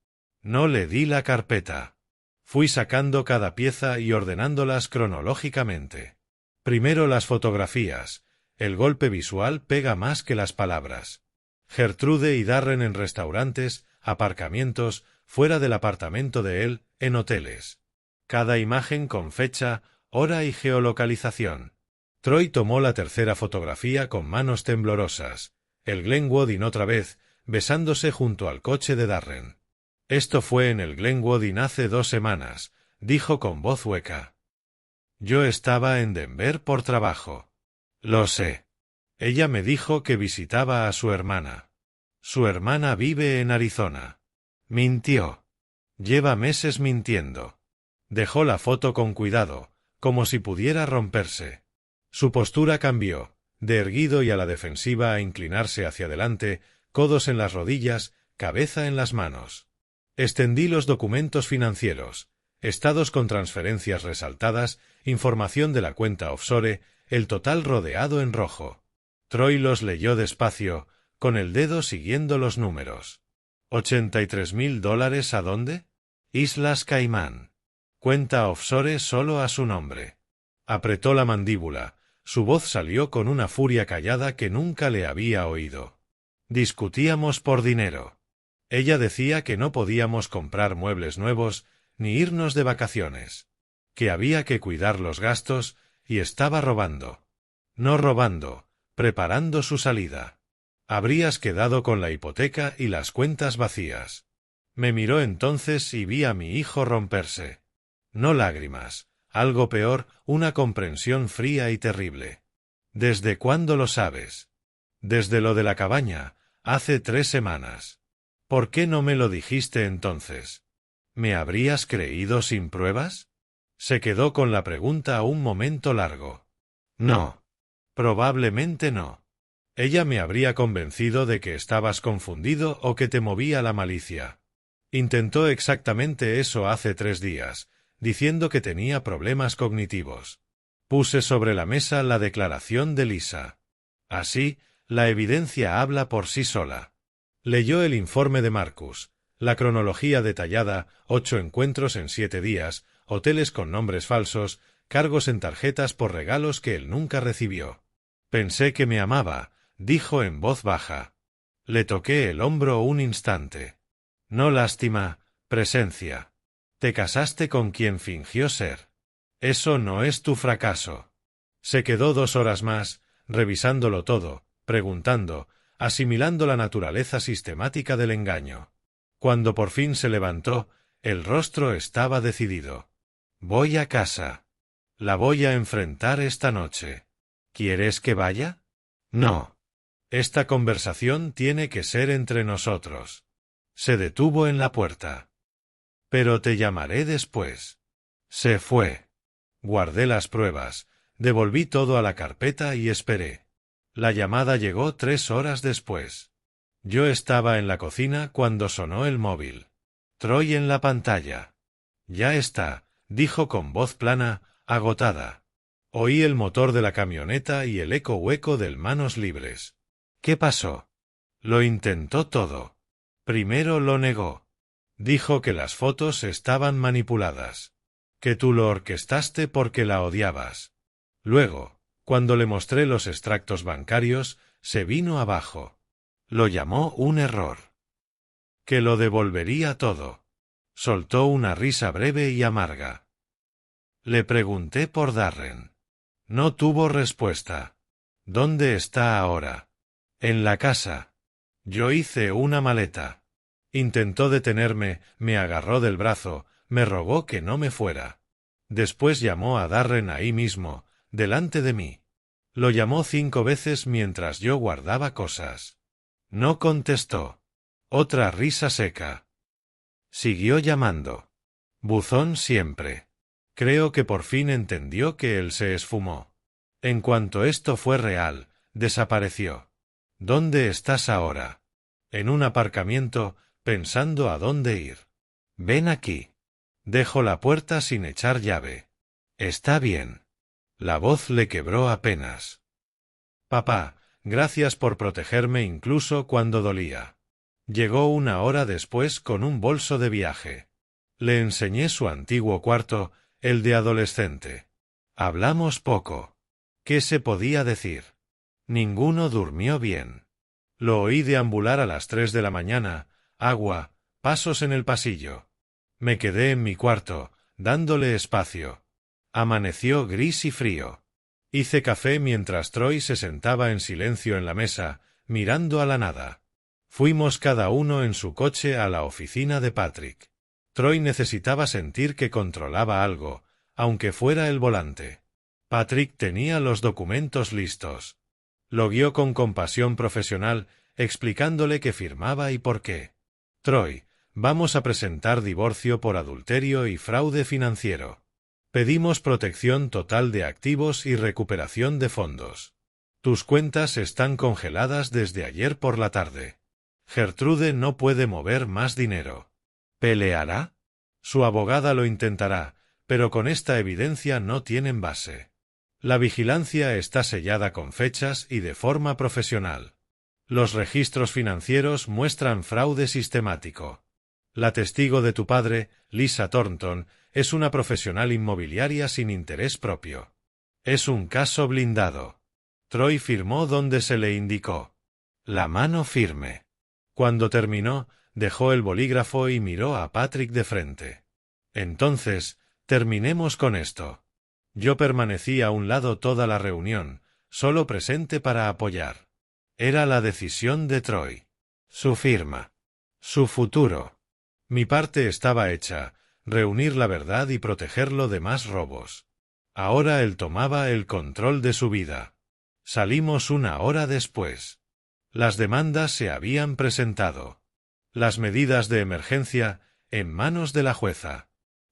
No le di la carpeta. Fui sacando cada pieza y ordenándolas cronológicamente. Primero las fotografías. El golpe visual pega más que las palabras. Gertrude y Darren en restaurantes, aparcamientos, fuera del apartamento de él, en hoteles. Cada imagen con fecha, hora y geolocalización. Troy tomó la tercera fotografía con manos temblorosas. El Glenwood Inn otra vez, besándose junto al coche de Darren. Esto fue en el Glenwood Inn hace 2 semanas, dijo con voz hueca. Yo estaba en Denver por trabajo. Lo sé. Ella me dijo que visitaba a su hermana. Su hermana vive en Arizona. Mintió. Lleva meses mintiendo. Dejó la foto con cuidado, como si pudiera romperse. Su postura cambió, de erguido y a la defensiva a inclinarse hacia adelante, codos en las rodillas, cabeza en las manos. Extendí los documentos financieros, estados con transferencias resaltadas, información de la cuenta offshore, el total rodeado en rojo. Troy los leyó despacio, con el dedo siguiendo los números. $83.000 ¿a dónde? Islas Caimán. Cuenta offshore solo a su nombre. Apretó la mandíbula, su voz salió con una furia callada que nunca le había oído. Discutíamos por dinero. Ella decía que no podíamos comprar muebles nuevos, ni irnos de vacaciones. Que había que cuidar los gastos, y estaba robando. No robando, preparando su salida. Habrías quedado con la hipoteca y las cuentas vacías. Me miró entonces y vi a mi hijo romperse. No lágrimas, algo peor, una comprensión fría y terrible. ¿Desde cuándo lo sabes? Desde lo de la cabaña, hace 3 semanas. ¿Por qué no me lo dijiste entonces? ¿Me habrías creído sin pruebas? Se quedó con la pregunta un momento largo. No. Probablemente no. Ella me habría convencido de que estabas confundido o que te movía la malicia. Intentó exactamente eso hace 3 días, diciendo que tenía problemas cognitivos. Puse sobre la mesa la declaración de Lisa. Así, la evidencia habla por sí sola. Leyó el informe de Marcus, la cronología detallada, 8 encuentros en 7 días, hoteles con nombres falsos, cargos en tarjetas por regalos que él nunca recibió. Pensé que me amaba, dijo en voz baja. Le toqué el hombro un instante. No lástima, presencia. Te casaste con quien fingió ser. Eso no es tu fracaso. Se quedó 2 horas más, revisándolo todo, preguntando, asimilando la naturaleza sistemática del engaño. Cuando por fin se levantó, el rostro estaba decidido. Voy a casa. La voy a enfrentar esta noche. ¿Quieres que vaya? No. Esta conversación tiene que ser entre nosotros. Se detuvo en la puerta. Pero te llamaré después. Se fue. Guardé las pruebas, devolví todo a la carpeta y esperé. La llamada llegó 3 horas después. Yo estaba en la cocina cuando sonó el móvil. Troy en la pantalla. Ya está, dijo con voz plana, agotada. Oí el motor de la camioneta y el eco hueco del manos libres. ¿Qué pasó? Lo intentó todo. Primero lo negó. Dijo que las fotos estaban manipuladas. Que tú lo orquestaste porque la odiabas. Luego, cuando le mostré los extractos bancarios, se vino abajo. Lo llamó un error. Que lo devolvería todo. Soltó una risa breve y amarga. Le pregunté por Darren. No tuvo respuesta. ¿Dónde está ahora? En la casa. Yo hice una maleta. Intentó detenerme, me agarró del brazo, me rogó que no me fuera. Después llamó a Darren ahí mismo, delante de mí. Lo llamó 5 veces mientras yo guardaba cosas. No contestó. Otra risa seca. Siguió llamando. Buzón siempre. Creo que por fin entendió que él se esfumó. En cuanto esto fue real, desapareció. ¿Dónde estás ahora? En un aparcamiento, pensando a dónde ir. Ven aquí. Dejo la puerta sin echar llave. Está bien. La voz le quebró apenas. Papá, gracias por protegerme incluso cuando dolía. Llegó 1 hora después con un bolso de viaje. Le enseñé su antiguo cuarto, el de adolescente. Hablamos poco. ¿Qué se podía decir? Ninguno durmió bien. Lo oí deambular a las 3 de la mañana, agua, pasos en el pasillo. Me quedé en mi cuarto, dándole espacio. Amaneció gris y frío. Hice café mientras Troy se sentaba en silencio en la mesa, mirando a la nada. Fuimos cada uno en su coche a la oficina de Patrick. Troy necesitaba sentir que controlaba algo, aunque fuera el volante. Patrick tenía los documentos listos. Lo guió con compasión profesional, explicándole qué firmaba y por qué. Troy, vamos a presentar divorcio por adulterio y fraude financiero. Pedimos protección total de activos y recuperación de fondos. Tus cuentas están congeladas desde ayer por la tarde. Gertrude no puede mover más dinero. ¿Peleará? Su abogada lo intentará, pero con esta evidencia no tienen base. La vigilancia está sellada con fechas y de forma profesional. Los registros financieros muestran fraude sistemático. La testigo de tu padre, Lisa Thornton, es una profesional inmobiliaria sin interés propio. Es un caso blindado. Troy firmó donde se le indicó. La mano firme. Cuando terminó, dejó el bolígrafo y miró a Patrick de frente. Entonces, terminemos con esto. Yo permanecí a un lado toda la reunión, solo presente para apoyar. Era la decisión de Troy. Su firma. Su futuro. Mi parte estaba hecha, reunir la verdad y protegerlo de más robos. Ahora él tomaba el control de su vida. Salimos 1 hora después. Las demandas se habían presentado. Las medidas de emergencia, en manos de la jueza.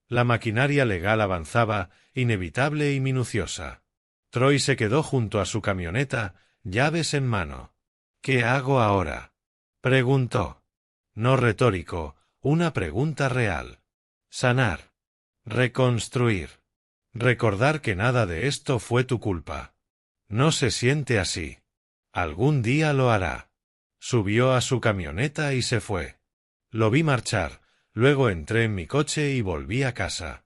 La maquinaria legal avanzaba, inevitable y minuciosa. Troy se quedó junto a su camioneta, llaves en mano. ¿Qué hago ahora? Preguntó. No retórico, una pregunta real. Sanar. Reconstruir. Recordar que nada de esto fue tu culpa. No se siente así. Algún día lo hará. Subió a su camioneta y se fue. Lo vi marchar, luego entré en mi coche y volví a casa.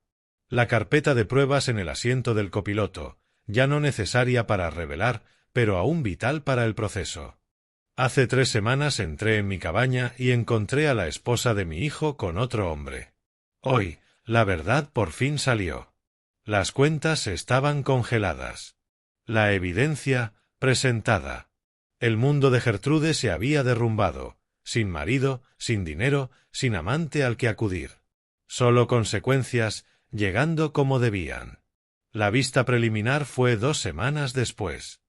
La carpeta de pruebas en el asiento del copiloto, ya no necesaria para revelar, pero aún vital para el proceso. Hace 3 semanas entré en mi cabaña y encontré a la esposa de mi hijo con otro hombre. Hoy, la verdad por fin salió. Las cuentas estaban congeladas. La evidencia, presentada. El mundo de Gertrude se había derrumbado, sin marido, sin dinero, sin amante al que acudir. Solo consecuencias, llegando como debían. La vista preliminar fue 2 semanas después.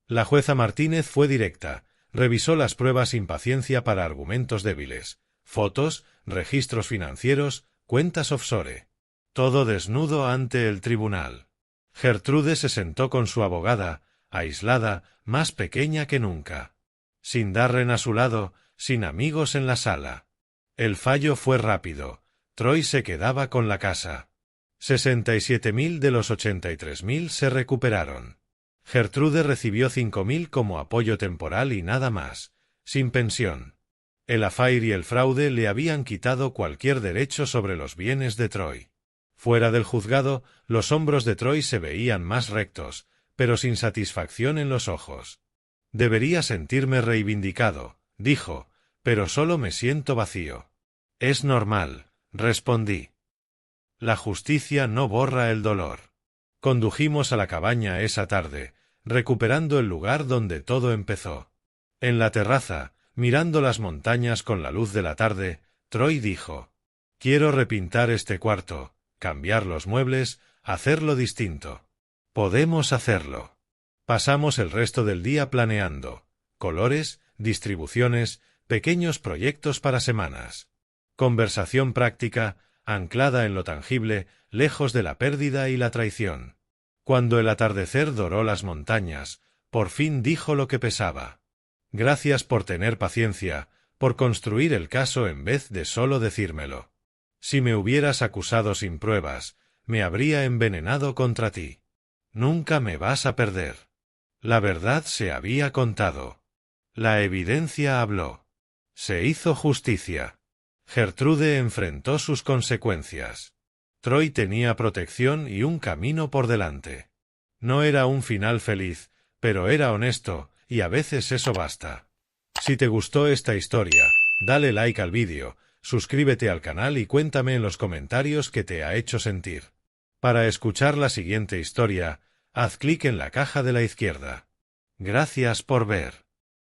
La jueza Martínez fue directa, revisó las pruebas sin paciencia para argumentos débiles, fotos, registros financieros, cuentas offshore. Todo desnudo ante el tribunal. Gertrude se sentó con su abogada, aislada, más pequeña que nunca. Sin Darren a su lado, sin amigos en la sala. El fallo fue rápido. Troy se quedaba con la casa. 67.000 de los 83.000 se recuperaron. Gertrude recibió 5.000 como apoyo temporal y nada más, sin pensión. El affair y el fraude le habían quitado cualquier derecho sobre los bienes de Troy. Fuera del juzgado, los hombros de Troy se veían más rectos, pero sin satisfacción en los ojos. Debería sentirme reivindicado, dijo, pero solo me siento vacío. Es normal, respondí. La justicia no borra el dolor. Condujimos a la cabaña esa tarde, recuperando el lugar donde todo empezó. En la terraza, mirando las montañas con la luz de la tarde, Troy dijo. Quiero repintar este cuarto, cambiar los muebles, hacerlo distinto. Podemos hacerlo. Pasamos el resto del día planeando. Colores, distribuciones, pequeños proyectos para semanas. Conversación práctica, anclada en lo tangible, lejos de la pérdida y la traición. Cuando el atardecer doró las montañas, por fin dijo lo que pesaba. Gracias por tener paciencia, por construir el caso en vez de solo decírmelo. Si me hubieras acusado sin pruebas, me habría envenenado contra ti. Nunca me vas a perder. La verdad se había contado. La evidencia habló. Se hizo justicia. Gertrude enfrentó sus consecuencias. Troy tenía protección y un camino por delante. No era un final feliz, pero era honesto, y a veces eso basta. Si te gustó esta historia, dale like al vídeo, suscríbete al canal y cuéntame en los comentarios qué te ha hecho sentir. Para escuchar la siguiente historia, haz clic en la caja de la izquierda. Gracias por ver.